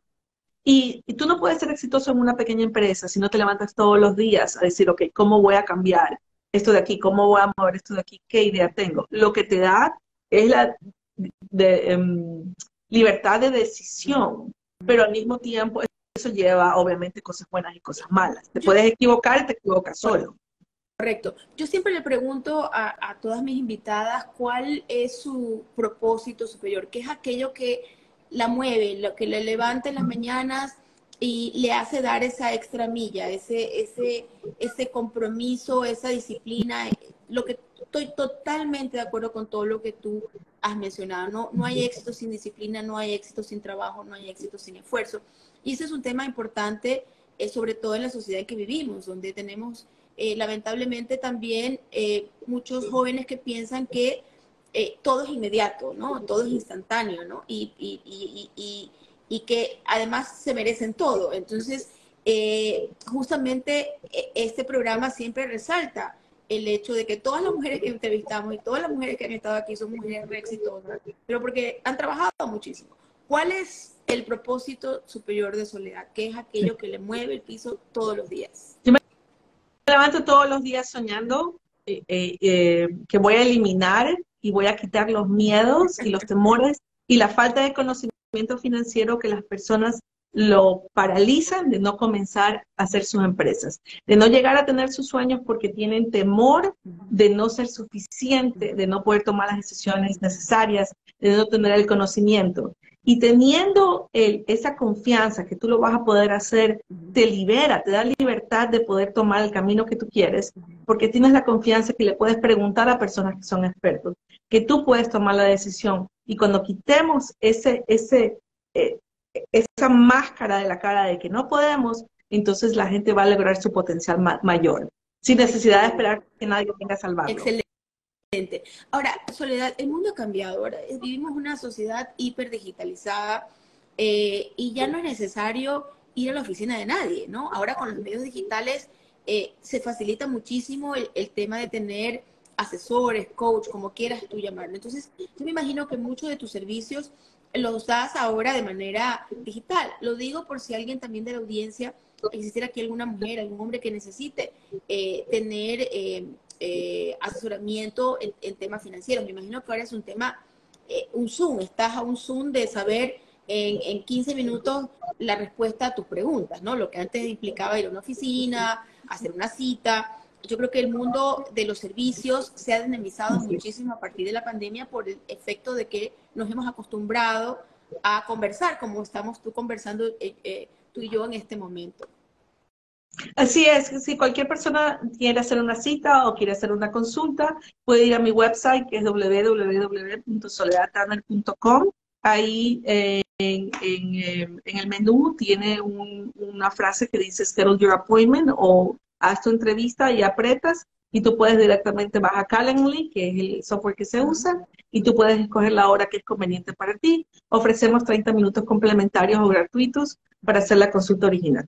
Speaker 2: Y tú no puedes ser exitoso en una pequeña empresa si no te levantas todos los días a decir, ok, ¿cómo voy a cambiar esto de aquí? ¿Cómo voy a mover esto de aquí? ¿Qué idea tengo? Lo que te da es la libertad de decisión, pero al mismo tiempo eso lleva obviamente cosas buenas y cosas malas. Te
Speaker 1: Yo,
Speaker 2: puedes equivocar y te equivocas solo.
Speaker 1: correcto. Yo siempre le pregunto a todas mis invitadas cuál es su propósito superior, qué es aquello que la mueve, lo que le levanta en las mañanas y le hace dar esa extra milla, ese compromiso, esa disciplina, lo que estoy totalmente de acuerdo con todo lo que tú has mencionado. No, no hay éxito sin disciplina, no hay éxito sin trabajo, no hay éxito sin esfuerzo. Y ese es un tema importante, sobre todo en la sociedad en que vivimos, donde tenemos lamentablemente también muchos jóvenes que piensan que todo es inmediato, ¿no? Todo es instantáneo, ¿no? Y que además se merecen todo. Entonces, justamente este programa siempre resalta el hecho de que todas las mujeres que entrevistamos y todas las mujeres que han estado aquí son mujeres re exitosas, pero porque han trabajado muchísimo. ¿Cuál es el propósito superior de Soledad? ¿Qué es aquello que le mueve el piso todos los días?
Speaker 2: Yo me levanto todos los días soñando que voy a eliminar y voy a quitar los miedos y los temores y la falta de conocimiento financiero que las personas lo paralizan de no comenzar a hacer sus empresas, de no llegar a tener sus sueños porque tienen temor de no ser suficiente, de no poder tomar las decisiones necesarias, de no tener el conocimiento. Y teniendo esa confianza que tú lo vas a poder hacer, te libera, te da libertad de poder tomar el camino que tú quieres, porque tienes la confianza que le puedes preguntar a personas que son expertos, que tú puedes tomar la decisión. Y cuando quitemos esa máscara de la cara de que no podemos, entonces la gente va a lograr su potencial mayor, sin necesidad de esperar que nadie venga a salvarlo.
Speaker 1: Excelente. Ahora, Soledad, el mundo ha cambiado. Ahora vivimos una sociedad hiperdigitalizada y ya no es necesario ir a la oficina de nadie, ¿no? Ahora con los medios digitales se facilita muchísimo el tema de tener asesores, coach, como quieras tú llamarlo. Entonces, yo me imagino que muchos de tus servicios los das ahora de manera digital. Lo digo por si alguien también de la audiencia, existiera aquí alguna mujer, algún hombre que necesite tener asesoramiento en temas financieros. Me imagino que ahora es un tema, un Zoom, estás a un Zoom de saber en 15 minutos la respuesta a tus preguntas, ¿no? Lo que antes implicaba ir a una oficina, hacer una cita. Yo creo que el mundo de los servicios se ha dinamizado muchísimo a partir de la pandemia por el efecto de que nos hemos acostumbrado a conversar como estamos tú conversando tú y yo en este momento.
Speaker 2: Así es, si cualquier persona quiere hacer una cita o quiere hacer una consulta, puede ir a mi website que es www.soledadtanner.com. Ahí en el menú tiene una frase que dice schedule your appointment o haz tu entrevista y apretas y tú puedes directamente bajar Calendly, que es el software que se usa, y tú puedes escoger la hora que es conveniente para ti. Ofrecemos 30 minutos complementarios o gratuitos para hacer la consulta original.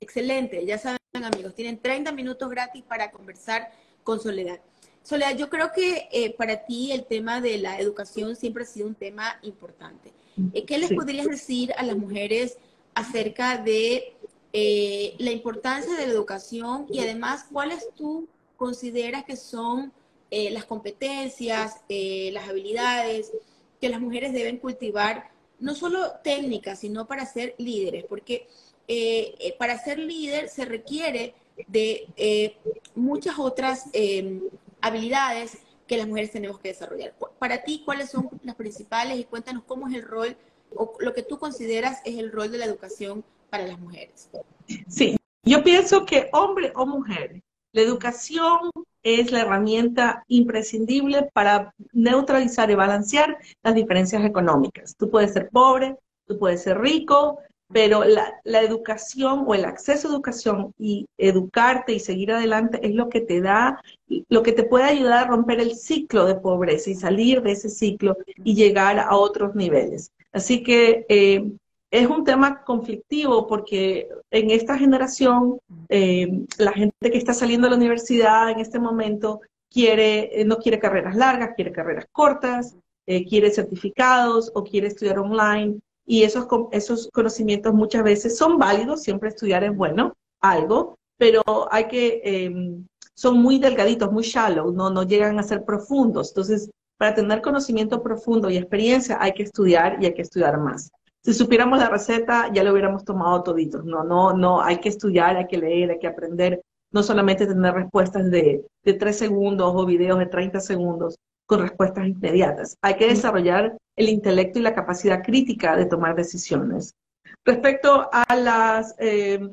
Speaker 1: Excelente, ya saben amigos, tienen 30 minutos gratis para conversar con Soledad. Soledad, yo creo que para ti el tema de la educación siempre ha sido un tema importante. ¿Qué les podrías decir a las mujeres acerca de la importancia de la educación y además cuáles tú consideras que son las competencias, las habilidades que las mujeres deben cultivar, no solo técnicas, sino para ser líderes? Porque para ser líder se requiere de muchas otras habilidades que las mujeres tenemos que desarrollar. Para ti, ¿cuáles son las principales? Y cuéntanos cómo es el rol, o lo que tú consideras es el rol de la educación para las mujeres.
Speaker 2: Sí, yo pienso que hombre o mujer, la educación es la herramienta imprescindible para neutralizar y balancear las diferencias económicas. Tú puedes ser pobre, tú puedes ser rico, pero la educación o el acceso a educación y educarte y seguir adelante es lo que te da, lo que te puede ayudar a romper el ciclo de pobreza y salir de ese ciclo y llegar a otros niveles. Así que es un tema conflictivo porque en esta generación la gente que está saliendo de la universidad en este momento no quiere carreras largas, quiere carreras cortas, quiere certificados o quiere estudiar online. y esos conocimientos muchas veces son válidos, siempre estudiar es bueno, algo, pero hay que, son muy delgaditos, muy shallow, no llegan a ser profundos. Entonces, para tener conocimiento profundo y experiencia hay que estudiar y hay que estudiar más. Si supiéramos la receta, ya lo hubiéramos tomado toditos. No, hay que estudiar, hay que leer, hay que aprender, no solamente tener respuestas de 3 segundos o videos de 30 segundos con respuestas inmediatas. Hay que desarrollar el intelecto y la capacidad crítica de tomar decisiones. Respecto a las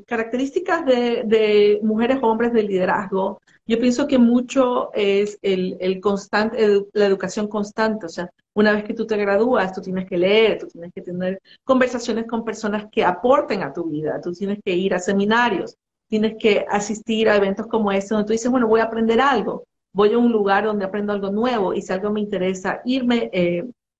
Speaker 2: características de mujeres o hombres de liderazgo, yo pienso que mucho es la educación constante. O sea, una vez que tú te gradúas, tú tienes que leer, tú tienes que tener conversaciones con personas que aporten a tu vida, tú tienes que ir a seminarios, tienes que asistir a eventos como este, donde tú dices, bueno, voy a aprender algo, voy a un lugar donde aprendo algo nuevo y si algo me interesa,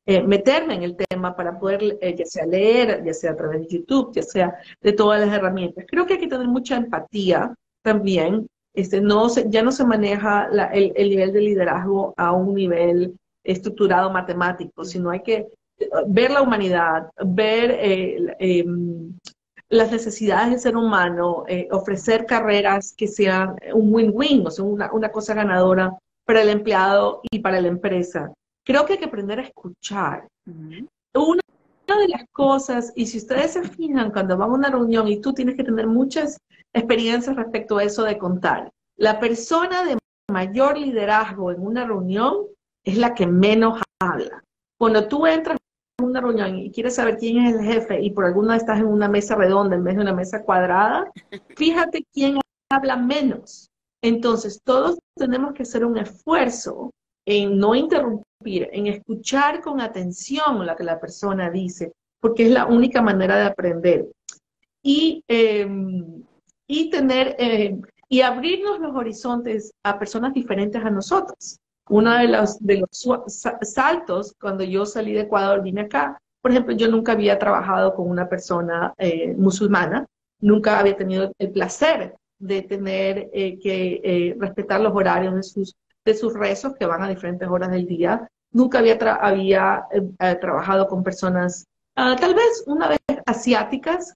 Speaker 2: meterme en el tema para poder ya sea leer, ya sea a través de YouTube, ya sea de todas las herramientas. Creo que hay que tener mucha empatía también. Ya no se maneja el nivel de liderazgo a un nivel estructurado matemático, sino hay que ver la humanidad, ver las necesidades del ser humano, ofrecer carreras que sean un win-win, o sea, una cosa ganadora para el empleado y para la empresa. Creo que hay que aprender a escuchar. Una de las cosas, y si ustedes se fijan cuando van a una reunión y tú tienes que tener muchas experiencias respecto a eso de contar, la persona de mayor liderazgo en una reunión es la que menos habla. Cuando tú entras a una reunión y quieres saber quién es el jefe y por alguna vez estás en una mesa redonda en vez de una mesa cuadrada, fíjate quién habla menos. Entonces, todos tenemos que hacer un esfuerzo en no interrumpir, en escuchar con atención lo que la persona dice, porque es la única manera de aprender. Y, y abrirnos los horizontes a personas diferentes a nosotros. Uno de los saltos, cuando yo salí de Ecuador, vine acá, por ejemplo, yo nunca había trabajado con una persona musulmana, nunca había tenido el placer de tener que respetar los horarios de sus rezos, que van a diferentes horas del día. Nunca había trabajado con personas, tal vez una vez asiáticas,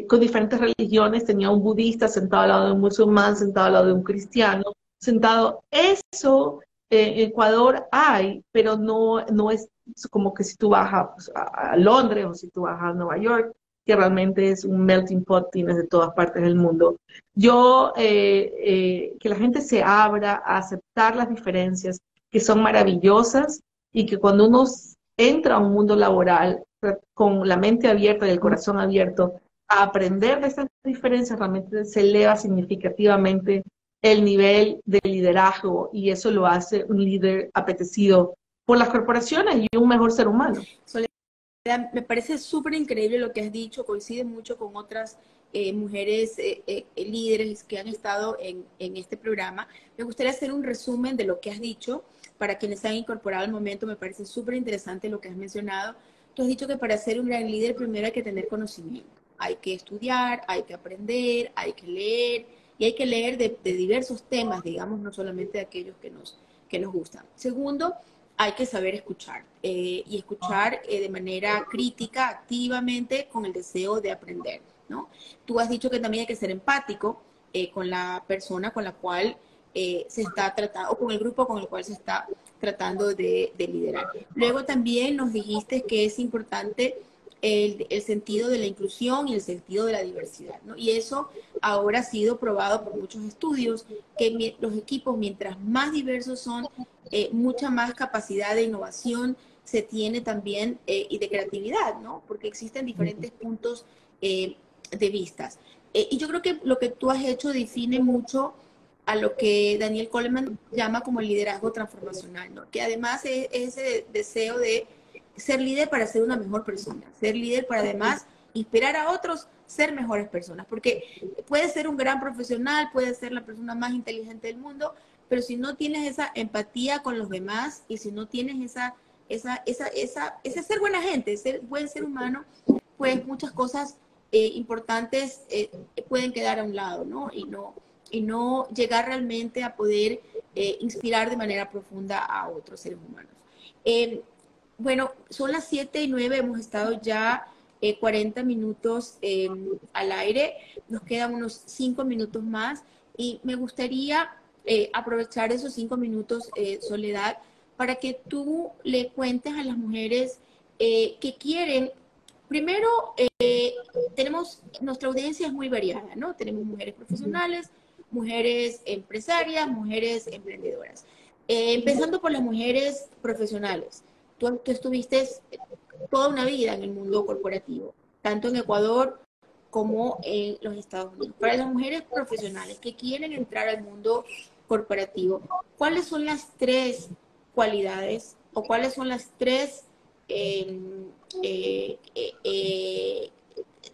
Speaker 2: con diferentes religiones. Tenía un budista sentado al lado de un musulmán, sentado al lado de un cristiano, sentado. Eso en Ecuador hay, pero no es como que si tú vas a Londres o si tú vas a Nueva York, que realmente es un melting pot, tienes de todas partes del mundo. Que la gente se abra a aceptar las diferencias, que son maravillosas, y que cuando uno entra a un mundo laboral con la mente abierta y el corazón abierto, a aprender de estas diferencias, realmente se eleva significativamente el nivel de liderazgo y eso lo hace un líder apetecido por las corporaciones y un mejor ser humano.
Speaker 1: Me parece súper increíble lo que has dicho, coincide mucho con otras mujeres líderes que han estado en este programa. Me gustaría hacer un resumen de lo que has dicho para quienes se han incorporado al momento. Me parece súper interesante lo que has mencionado. Tú has dicho que para ser un gran líder primero hay que tener conocimiento. Hay que estudiar, hay que aprender, hay que leer, y hay que leer de diversos temas, digamos, no solamente de aquellos que nos gustan. Segundo, hay que saber escuchar y escuchar de manera crítica, activamente, con el deseo de aprender, ¿no? Tú has dicho que también hay que ser empático con la persona con la cual se está tratando, o con el grupo con el cual se está tratando de liderar. Luego también nos dijiste que es importante el sentido de la inclusión y el sentido de la diversidad, ¿no? Y eso ahora ha sido probado por muchos estudios, que los equipos, mientras más diversos son, mucha más capacidad de innovación se tiene también y de creatividad, ¿no? Porque existen diferentes puntos de vistas. Y yo creo que lo que tú has hecho define mucho a lo que Daniel Goleman llama como el liderazgo transformacional, ¿no? Que además es ese deseo de ser líder para ser una mejor persona, ser líder para además inspirar a otros ser mejores personas, porque puedes ser un gran profesional, puedes ser la persona más inteligente del mundo, pero si no tienes esa empatía con los demás y si no tienes ese ser buena gente, ser buen ser humano, pues muchas cosas importantes pueden quedar a un lado, ¿no? Y no llegar realmente a poder inspirar de manera profunda a otros seres humanos. Bueno, son las 7:09, hemos estado ya 40 minutos al aire. Nos quedan unos 5 minutos más y me gustaría aprovechar esos 5 minutos, Soledad, para que tú le cuentes a las mujeres que quieren. Primero, nuestra audiencia es muy variada, ¿no? Tenemos mujeres profesionales, mujeres empresarias, mujeres emprendedoras. Empezando por las mujeres profesionales. Tú estuviste toda una vida en el mundo corporativo, tanto en Ecuador como en los Estados Unidos. Para las mujeres profesionales que quieren entrar al mundo corporativo, ¿cuáles son las tres cualidades o cuáles son las tres eh, eh, eh, eh,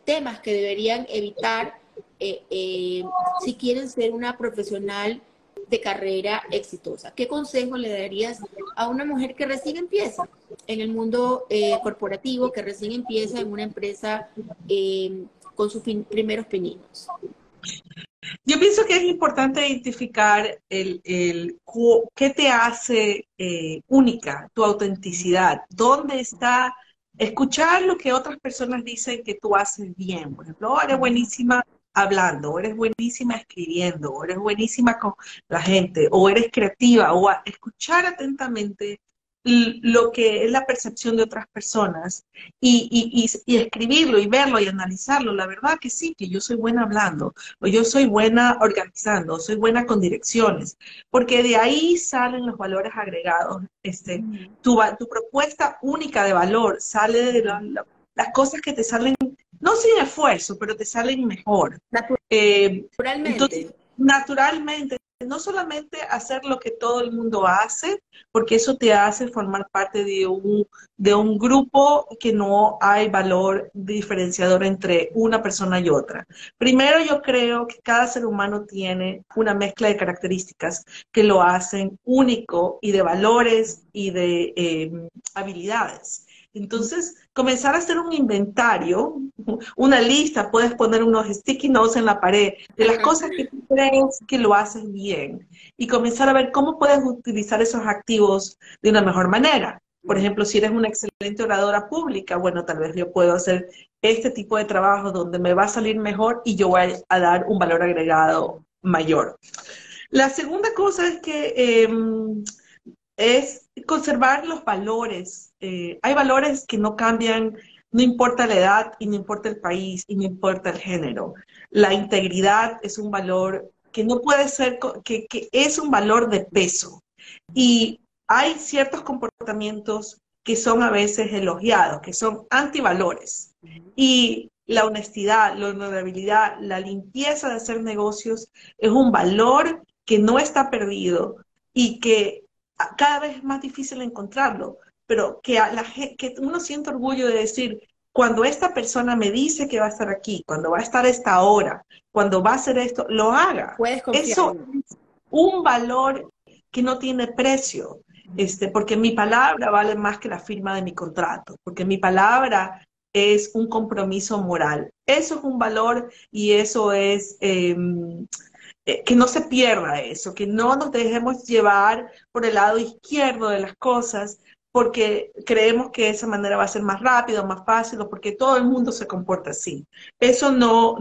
Speaker 1: temas que deberían evitar si quieren ser una profesional de carrera exitosa? ¿Qué consejo le darías a una mujer que recién empieza en el mundo corporativo, que recién empieza en una empresa con sus primeros pininos?
Speaker 2: Yo pienso que es importante identificar qué te hace única, tu autenticidad, dónde está, escuchar lo que otras personas dicen que tú haces bien. Por ejemplo, oh, eres buenísima hablando, o eres buenísima escribiendo, o eres buenísima con la gente, o eres creativa, o escuchar atentamente lo que es la percepción de otras personas y escribirlo y verlo y analizarlo. La verdad que sí, que yo soy buena hablando, o yo soy buena organizando, o soy buena con direcciones, porque de ahí salen los valores agregados. Tu propuesta única de valor sale de las cosas que te salen, no sin esfuerzo, pero te salen mejor. Entonces,
Speaker 1: Naturalmente.
Speaker 2: naturalmente, no solamente hacer lo que todo el mundo hace, porque eso te hace formar parte de un grupo que no hay valor diferenciador entre una persona y otra. Primero, yo creo que cada ser humano tiene una mezcla de características que lo hacen único y de valores y de habilidades. Entonces, comenzar a hacer un inventario, una lista, puedes poner unos sticky notes en la pared de las cosas que tú crees que lo haces bien y comenzar a ver cómo puedes utilizar esos activos de una mejor manera. Por ejemplo, si eres una excelente oradora pública, bueno, tal vez yo puedo hacer este tipo de trabajo donde me va a salir mejor y yo voy a dar un valor agregado mayor. La segunda cosa es que es conservar los valores. Hay valores que no cambian, no importa la edad y no importa el país y no importa el género. La integridad es un valor que no puede ser, que es un valor de peso. Y hay ciertos comportamientos que son a veces elogiados, que son antivalores. Y la honestidad, la honorabilidad, la limpieza de hacer negocios es un valor que no está perdido y que cada vez es más difícil encontrarlo, pero que, que uno siente orgullo de decir, cuando esta persona me dice que va a estar aquí, cuando va a estar a esta hora, cuando va a hacer esto, lo haga.
Speaker 1: Puedes confiar
Speaker 2: Eso
Speaker 1: en
Speaker 2: es un valor que no tiene precio, porque mi palabra vale más que la firma de mi contrato, porque mi palabra es un compromiso moral. Eso es un valor y eso es que no se pierda eso, que no nos dejemos llevar por el lado izquierdo de las cosas, porque creemos que de esa manera va a ser más rápido, más fácil, o porque todo el mundo se comporta así. Eso no,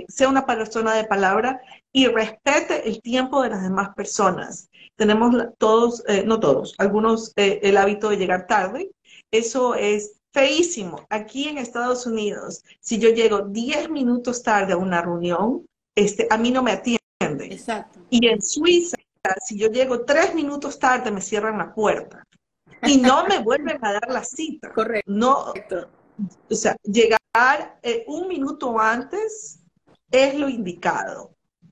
Speaker 2: sea una persona de palabra y respete el tiempo de las demás personas. Tenemos todos, no todos, algunos el hábito de llegar tarde. Eso es feísimo. Aquí en Estados Unidos, si yo llego 10 minutos tarde a una reunión, a mí no me atienden.
Speaker 1: Exacto.
Speaker 2: Y en Suiza, si yo llego 3 minutos tarde, me cierran la puerta. Y no me vuelven a dar la cita.
Speaker 1: Correcto.
Speaker 2: No, o sea, llegar un minuto antes es lo indicado.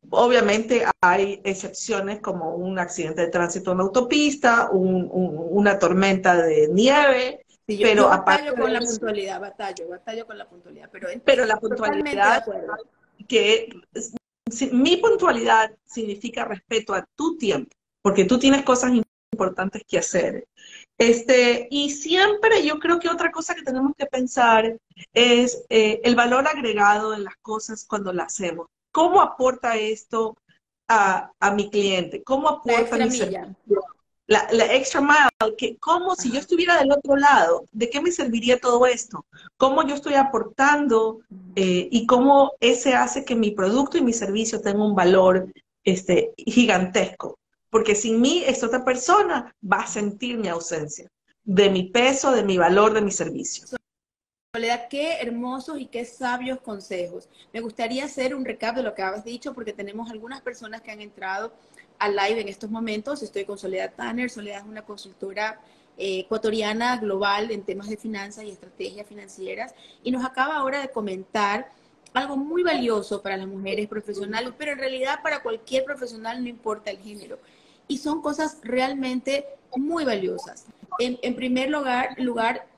Speaker 2: Obviamente hay excepciones como un accidente de tránsito en la autopista, una tormenta de nieve,
Speaker 1: Sí, yo
Speaker 2: pero aparte
Speaker 1: batallo con
Speaker 2: de
Speaker 1: la
Speaker 2: eso,
Speaker 1: puntualidad, batallo con la puntualidad, pero
Speaker 2: pero la
Speaker 1: totalmente de
Speaker 2: puntualidad,
Speaker 1: acuerdo.
Speaker 2: que mi puntualidad significa respeto a tu tiempo, porque tú tienes cosas importantes que hacer. Y siempre yo creo que otra cosa que tenemos que pensar es el valor agregado de las cosas cuando las hacemos. ¿Cómo aporta esto a mi cliente? ¿Cómo
Speaker 1: La
Speaker 2: aporta
Speaker 1: extra
Speaker 2: mi
Speaker 1: milla.
Speaker 2: servicio? la extra mile, que como si yo
Speaker 1: Ajá.
Speaker 2: estuviera del otro lado, ¿de qué me serviría todo esto? ¿Cómo yo estoy aportando y cómo ese hace que mi producto y mi servicio tenga un valor gigantesco? Porque sin mí, esta otra persona va a sentir mi ausencia, de mi peso, de mi valor, de mi servicio.
Speaker 1: Soledad, qué hermosos y qué sabios consejos. Me gustaría hacer un recap de lo que habéis dicho porque tenemos algunas personas que han entrado al live en estos momentos. Estoy con Soledad Tanner. Soledad es una consultora ecuatoriana global en temas de finanzas y estrategias financieras y nos acaba ahora de comentar algo muy valioso para las mujeres profesionales, pero en realidad para cualquier profesional no importa el género. Y son cosas realmente muy valiosas. En primer lugar,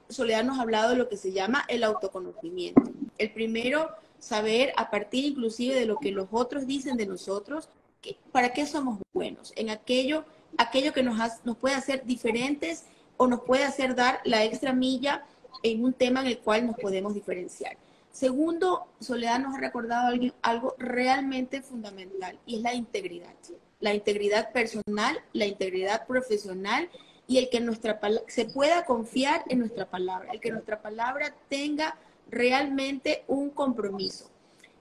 Speaker 1: Soledad nos ha hablado de lo que se llama el autoconocimiento. El primero, saber a partir inclusive de lo que los otros dicen de nosotros, para qué somos buenos, en aquello que nos puede hacer diferentes o nos puede hacer dar la extra milla en un tema en el cual nos podemos diferenciar. Segundo, Soledad nos ha recordado algo realmente fundamental y es la integridad. La integridad personal, la integridad profesional y el que se pueda confiar en nuestra palabra, el que nuestra palabra tenga realmente un compromiso.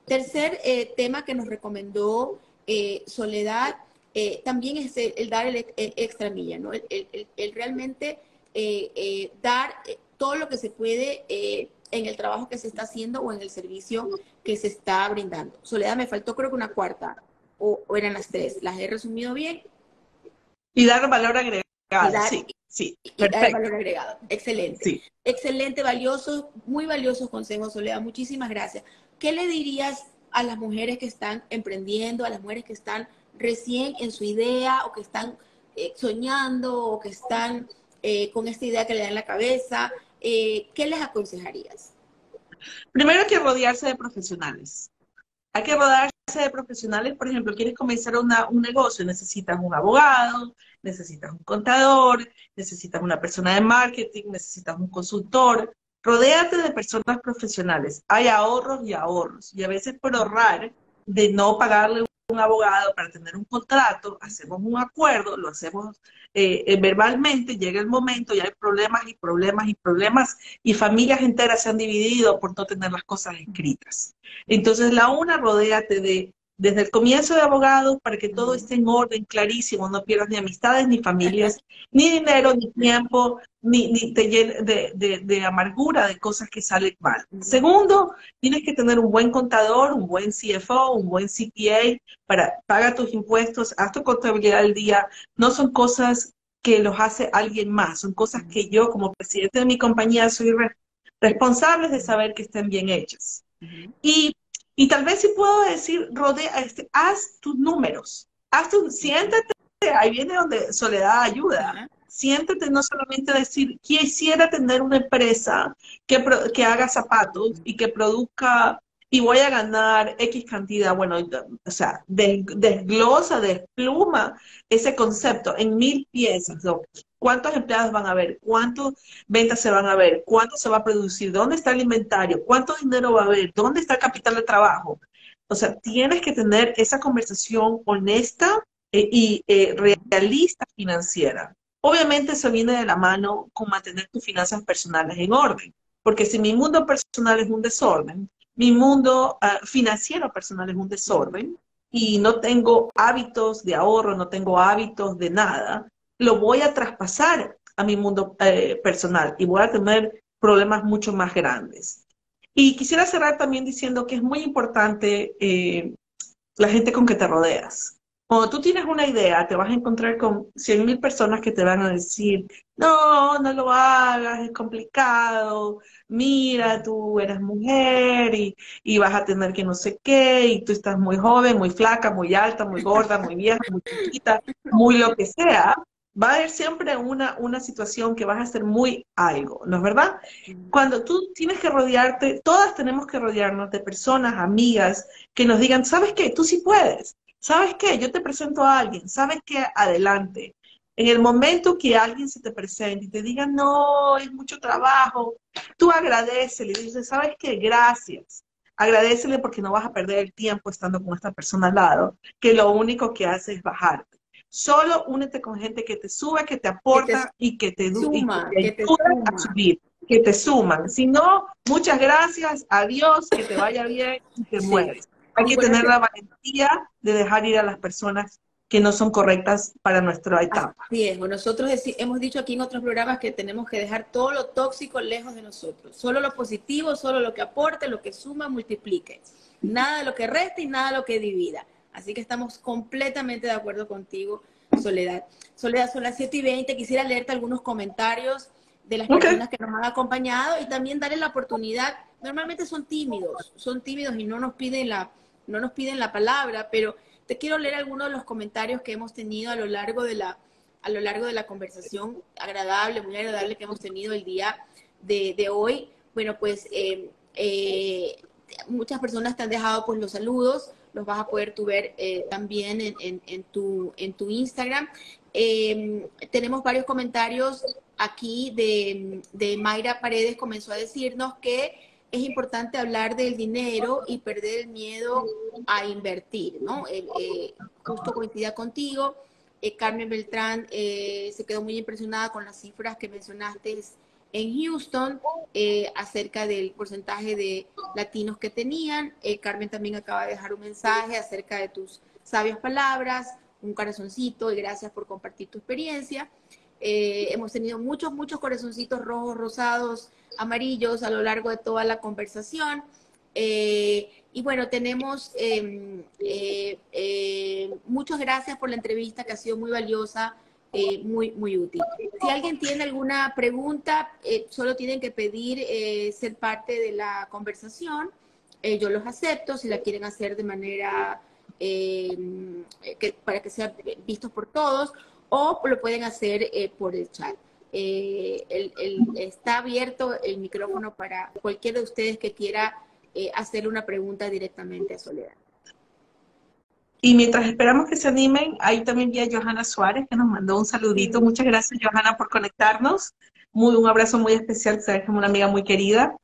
Speaker 1: Tercer tema que nos recomendó Soledad también es el dar el extra milla, ¿no? El realmente dar todo lo que se puede en el trabajo que se está haciendo o en el servicio que se está brindando. Soledad, me faltó creo que una cuarta, o eran las tres. ¿Las he resumido bien?
Speaker 2: Y dar valor
Speaker 1: Y
Speaker 2: agregado,
Speaker 1: dar,
Speaker 2: sí, sí,
Speaker 1: y dar
Speaker 2: perfecto,
Speaker 1: valor agregado. Excelente.
Speaker 2: sí.
Speaker 1: Excelente, valioso, muy valiosos consejos, Soledad. Muchísimas gracias. ¿Qué le dirías a las mujeres que están emprendiendo, a las mujeres que están recién en su idea o que están soñando o que están con esta idea que le da en la cabeza? ¿Qué les aconsejarías?
Speaker 2: Primero hay que rodearse de profesionales. Hay que rodearse de profesionales, por ejemplo, quieres comenzar un negocio, necesitas un abogado, necesitas un contador, necesitas una persona de marketing, necesitas un consultor. Rodéate de personas profesionales. Hay ahorros y ahorros. Y a veces por ahorrar de no pagarle un abogado para tener un contrato, hacemos un acuerdo, lo hacemos verbalmente, llega el momento y hay problemas y problemas y problemas y familias enteras se han dividido por no tener las cosas escritas. Entonces, la una, rodéate desde el comienzo de abogados para que todo esté en orden, clarísimo, no pierdas ni amistades, ni familias, ni dinero, ni tiempo, ni te llene de amargura de cosas que salen mal. Segundo, tienes que tener un buen contador, un buen CFO, un buen CPA para pagar tus impuestos, haz tu contabilidad al día. No son cosas que los hace alguien más, son cosas que yo como presidente de mi compañía soy responsable de saber que estén bien hechas. Y, y tal vez si puedo decir, haz tus números, siéntate, ahí viene donde Soledad ayuda.
Speaker 1: Ajá.
Speaker 2: Siéntate no solamente a decir, quisiera tener una empresa que haga zapatos y que produzca y voy a ganar X cantidad. Bueno, o sea, desglosa, despluma ese concepto en 1000 piezas, ¿no? ¿Cuántos empleados van a haber? ¿Cuántas ventas se van a ver? ¿Cuánto se va a producir? ¿Dónde está el inventario? ¿Cuánto dinero va a haber? ¿Dónde está el capital de trabajo? O sea, tienes que tener esa conversación honesta realista financiera. Obviamente eso viene de la mano con mantener tus finanzas personales en orden, porque si mi mundo personal es un desorden, mi mundo financiero personal es un desorden y no tengo hábitos de ahorro, no tengo hábitos de nada, lo voy a traspasar a mi mundo personal y voy a tener problemas mucho más grandes. Y quisiera cerrar también diciendo que es muy importante la gente con que te rodeas. Cuando tú tienes una idea, te vas a encontrar con 100.000 personas que te van a decir, no, no lo hagas, es complicado, mira, tú eres mujer y vas a tener que no sé qué, y tú estás muy joven, muy flaca, muy alta, muy gorda, muy vieja, muy chiquita, muy lo que sea. Va a haber siempre una situación que vas a ser muy algo, ¿no es verdad? Cuando tú tienes que rodearte, todas tenemos que rodearnos de personas, amigas, que nos digan, ¿sabes qué? Tú sí puedes. ¿Sabes qué? Yo te presento a alguien. ¿Sabes qué? Adelante. En el momento que alguien se te presente y te diga, no, es mucho trabajo, tú agradecele y dices, ¿sabes qué? Gracias. Agradecele porque no vas a perder el tiempo estando con esta persona al lado, que lo único que hace es bajarte. Solo únete con gente que te sube, que te
Speaker 1: Que te
Speaker 2: aporta y
Speaker 1: suma,
Speaker 2: que
Speaker 1: que te
Speaker 2: ayuda a
Speaker 1: suma.
Speaker 2: subir, que te suman. Si no, muchas gracias, adiós, que te vaya bien y te
Speaker 1: Sí.
Speaker 2: mueres. Hay
Speaker 1: Y
Speaker 2: que
Speaker 1: bueno,
Speaker 2: tener la valentía de dejar ir a las personas que no son correctas para nuestra etapa.
Speaker 1: así es. Bueno, nosotros hemos dicho aquí en otros programas que tenemos que dejar todo lo tóxico lejos de nosotros. Solo lo positivo, solo lo que aporte, lo que suma, multiplique. Nada de lo que resta y nada de lo que divida. Así que estamos completamente de acuerdo contigo, Soledad. Soledad, son las 7:20. Quisiera leerte algunos comentarios de las
Speaker 2: Ok.
Speaker 1: personas que nos han acompañado y también darles la oportunidad. Normalmente son tímidos y no nos piden la palabra, pero te quiero leer algunos de los comentarios que hemos tenido a lo largo de la conversación agradable, muy agradable que hemos tenido el día de hoy. Bueno, pues muchas personas te han dejado pues los saludos, los vas a poder tú ver también en tu Instagram. Tenemos varios comentarios aquí de Mayra Paredes, comenzó a decirnos que es importante hablar del dinero y perder el miedo a invertir, ¿no? Justo coincidía contigo. Carmen Beltrán se quedó muy impresionada con las cifras que mencionaste en Houston acerca del porcentaje de latinos que tenían. Carmen también acaba de dejar un mensaje acerca de tus sabias palabras, un corazoncito y gracias por compartir tu experiencia. Hemos tenido muchos corazoncitos rojos, rosados, amarillos a lo largo de toda la conversación. Y bueno, tenemos muchas gracias por la entrevista que ha sido muy valiosa, muy útil. Si alguien tiene alguna pregunta, solo tienen que pedir ser parte de la conversación. Yo los acepto si la quieren hacer de manera para que sea visto por todos o lo pueden hacer por el chat. Está abierto el micrófono para cualquiera de ustedes que quiera hacerle una pregunta directamente a Soledad.
Speaker 2: Y mientras esperamos que se animen, ahí también vi a Johanna Suárez que nos mandó un saludito.
Speaker 1: Sí.
Speaker 2: Muchas gracias, Johanna, por conectarnos. Un abrazo muy especial, sabes que es una amiga muy querida.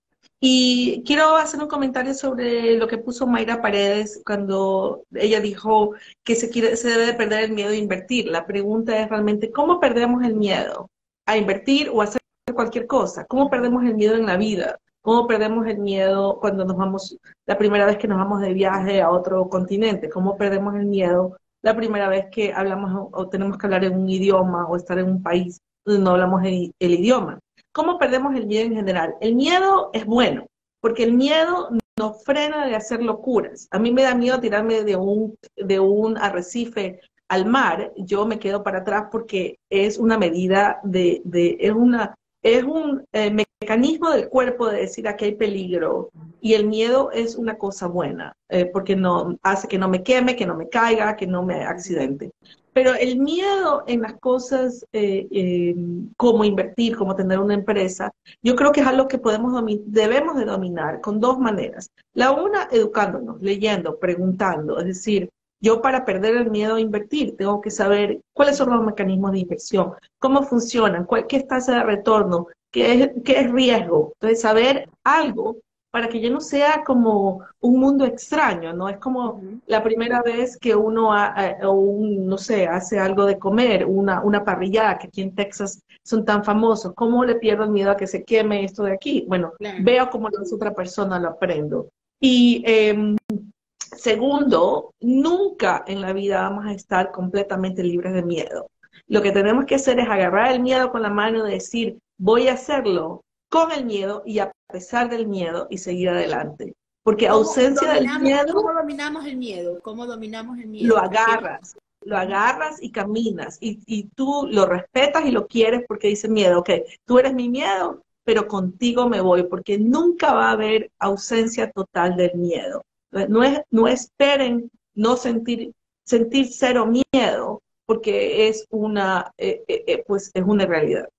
Speaker 2: Y quiero hacer un comentario sobre lo que puso Mayra Paredes cuando ella dijo que se debe de perder el miedo de invertir. La pregunta es realmente, ¿cómo perdemos el miedo a invertir o a hacer cualquier cosa? ¿Cómo perdemos el miedo en la vida? ¿Cómo perdemos el miedo cuando nos vamos, la primera vez que nos vamos de viaje a otro continente? ¿Cómo perdemos el miedo la primera vez que hablamos o tenemos que hablar en un idioma o estar en un país donde no hablamos el idioma? ¿Cómo perdemos el miedo en general? El miedo es bueno, porque el miedo nos frena de hacer locuras. A mí me da miedo tirarme de un arrecife al mar, yo me quedo para atrás porque es una medida es un mecanismo del cuerpo de decir aquí hay peligro y el miedo es una cosa buena porque no hace que no me queme, que no me caiga, que no me accidente. Pero el miedo en las cosas como invertir, como tener una empresa, yo creo que es algo que debemos de dominar con dos maneras. La una, educándonos, leyendo, preguntando, es decir, yo para perder el miedo a invertir tengo que saber cuáles son los mecanismos de inversión, cómo funcionan, qué es tasa de retorno, qué es riesgo. Entonces, saber algo para que yo no sea como un mundo extraño, ¿no? Es como
Speaker 1: Uh-huh.
Speaker 2: la primera vez que uno, no sé, hace algo de comer, una parrillada, que aquí en Texas son tan famosos. ¿Cómo le pierdo el miedo a que se queme esto de aquí? Bueno,
Speaker 1: Claro.
Speaker 2: veo cómo lo hace otra persona, lo aprendo. Y segundo, nunca en la vida vamos a estar completamente libres de miedo. Lo que tenemos que hacer es agarrar el miedo con la mano y decir, voy a hacerlo con el miedo y a pesar del miedo y seguir adelante. Porque ausencia del
Speaker 1: ¿Cómo
Speaker 2: miedo,
Speaker 1: dominamos el miedo? ¿Cómo dominamos el
Speaker 2: lo
Speaker 1: miedo? Porque
Speaker 2: agarras, lo agarras y caminas y tú lo respetas y lo quieres porque dice miedo, ok, tú eres mi miedo, pero contigo me voy porque nunca va a haber ausencia total del miedo. No esperen no sentir cero miedo porque pues es una realidad.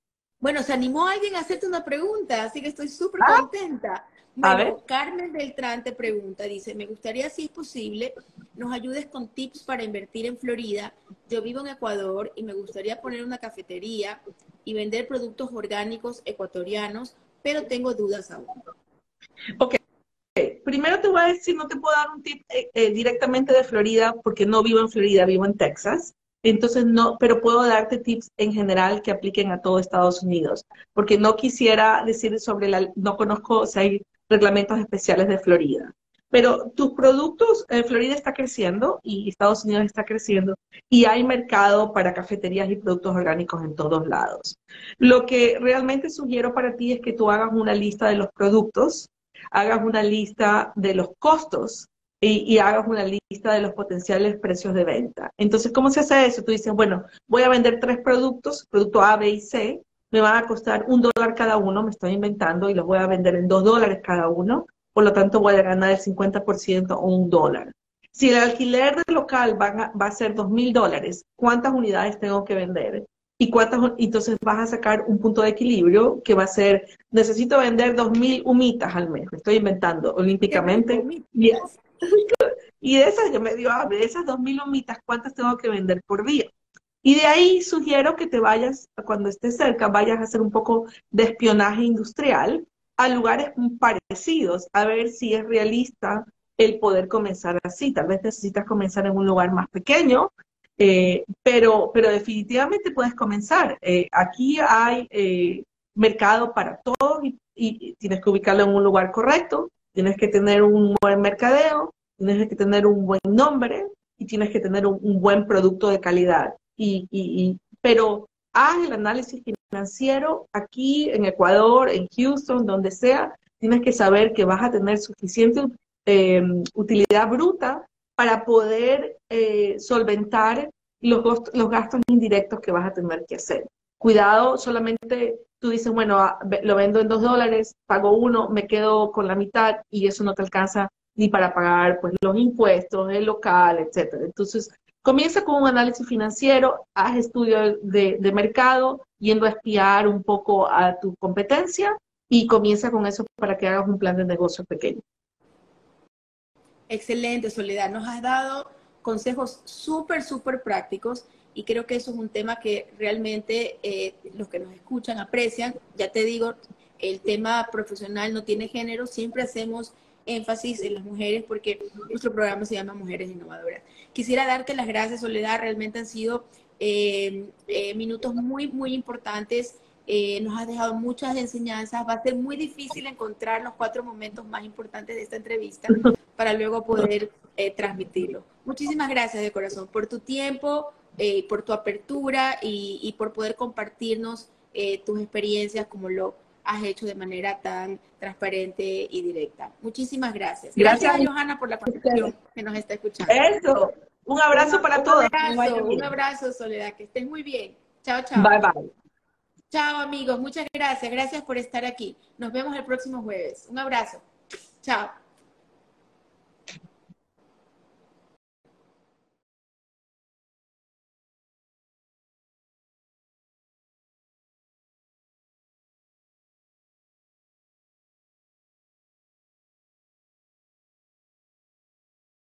Speaker 1: bueno, se animó alguien a hacerte una pregunta, así que estoy súper
Speaker 2: Ah,
Speaker 1: contenta.
Speaker 2: a ver.
Speaker 1: Bueno, Carmen Beltrán te pregunta, dice, me gustaría, si es posible, nos ayudes con tips para invertir en Florida. Yo vivo en Ecuador y me gustaría poner una cafetería y vender productos orgánicos ecuatorianos, pero tengo dudas aún.
Speaker 2: Ok, primero te voy a decir, no te puedo dar un tip directamente de Florida porque no vivo en Florida, vivo en Texas. Entonces no, pero puedo darte tips en general que apliquen a todo Estados Unidos, porque no quisiera decir sobre no conozco si hay reglamentos especiales de Florida. Pero tus productos, Florida está creciendo y Estados Unidos está creciendo y hay mercado para cafeterías y productos orgánicos en todos lados. Lo que realmente sugiero para ti es que tú hagas una lista de los productos, hagas una lista de los costos y hagas una lista de los potenciales precios de venta. Entonces, ¿cómo se hace eso? Tú dices, bueno, voy a vender 3 productos, producto A, B y C, me van a costar $1 cada uno, me estoy inventando, y los voy a vender en $2 cada uno, por lo tanto voy a ganar el 50% o $1. Si el alquiler del local va a ser $2,000, ¿cuántas unidades tengo que vender? Entonces vas a sacar un punto de equilibrio que va a ser, necesito vender 2,000 humitas al mes, me estoy inventando
Speaker 1: Qué rico,
Speaker 2: olímpicamente,
Speaker 1: mi-
Speaker 2: y de esas yo me dio hambre, de esas 2,000 humitas, ¿cuántas tengo que vender por día? Y de ahí sugiero que te vayas, cuando estés cerca, vayas a hacer un poco de espionaje industrial a lugares parecidos, a ver si es realista el poder comenzar así. Tal vez necesitas comenzar en un lugar más pequeño, pero definitivamente puedes comenzar. Aquí hay mercado para todos y tienes que ubicarlo en un lugar correcto, tienes que tener un buen mercadeo, tienes que tener un buen nombre y tienes que tener un buen producto de calidad. Pero haz el análisis financiero aquí en Ecuador, en Houston, donde sea, tienes que saber que vas a tener suficiente utilidad bruta para poder solventar los gastos indirectos que vas a tener que hacer. Cuidado, solamente tú dices, bueno, lo vendo en $2, pago uno, me quedo con la mitad y eso no te alcanza ni para pagar pues los impuestos, el local, etcétera. Entonces, comienza con un análisis financiero, haz estudio de mercado, yendo a espiar un poco a tu competencia y comienza con eso para que hagas un plan de negocio pequeño.
Speaker 1: Excelente, Soledad. Nos has dado consejos súper, súper prácticos y creo que eso es un tema que realmente los que nos escuchan aprecian. Ya te digo, el tema profesional no tiene género, siempre hacemos énfasis en las mujeres porque nuestro programa se llama Mujeres Innovadoras. Quisiera darte las gracias, Soledad, realmente han sido minutos muy, muy importantes. Nos has dejado muchas enseñanzas. Va a ser muy difícil encontrar los 4 momentos más importantes de esta entrevista para luego poder transmitirlo. Muchísimas gracias de corazón por tu tiempo, por tu apertura y por poder compartirnos tus experiencias como lo has hecho de manera tan transparente y directa. Muchísimas gracias. Gracias a
Speaker 2: Gracias.
Speaker 1: Johanna por la conexión que nos está escuchando.
Speaker 2: Eso. Un abrazo para todos.
Speaker 1: Un abrazo, Soledad, que estés muy bien. Chao, chao.
Speaker 2: Bye bye.
Speaker 1: Chao, amigos. Muchas gracias. Gracias por estar aquí. Nos vemos el próximo jueves. Un abrazo. Chao.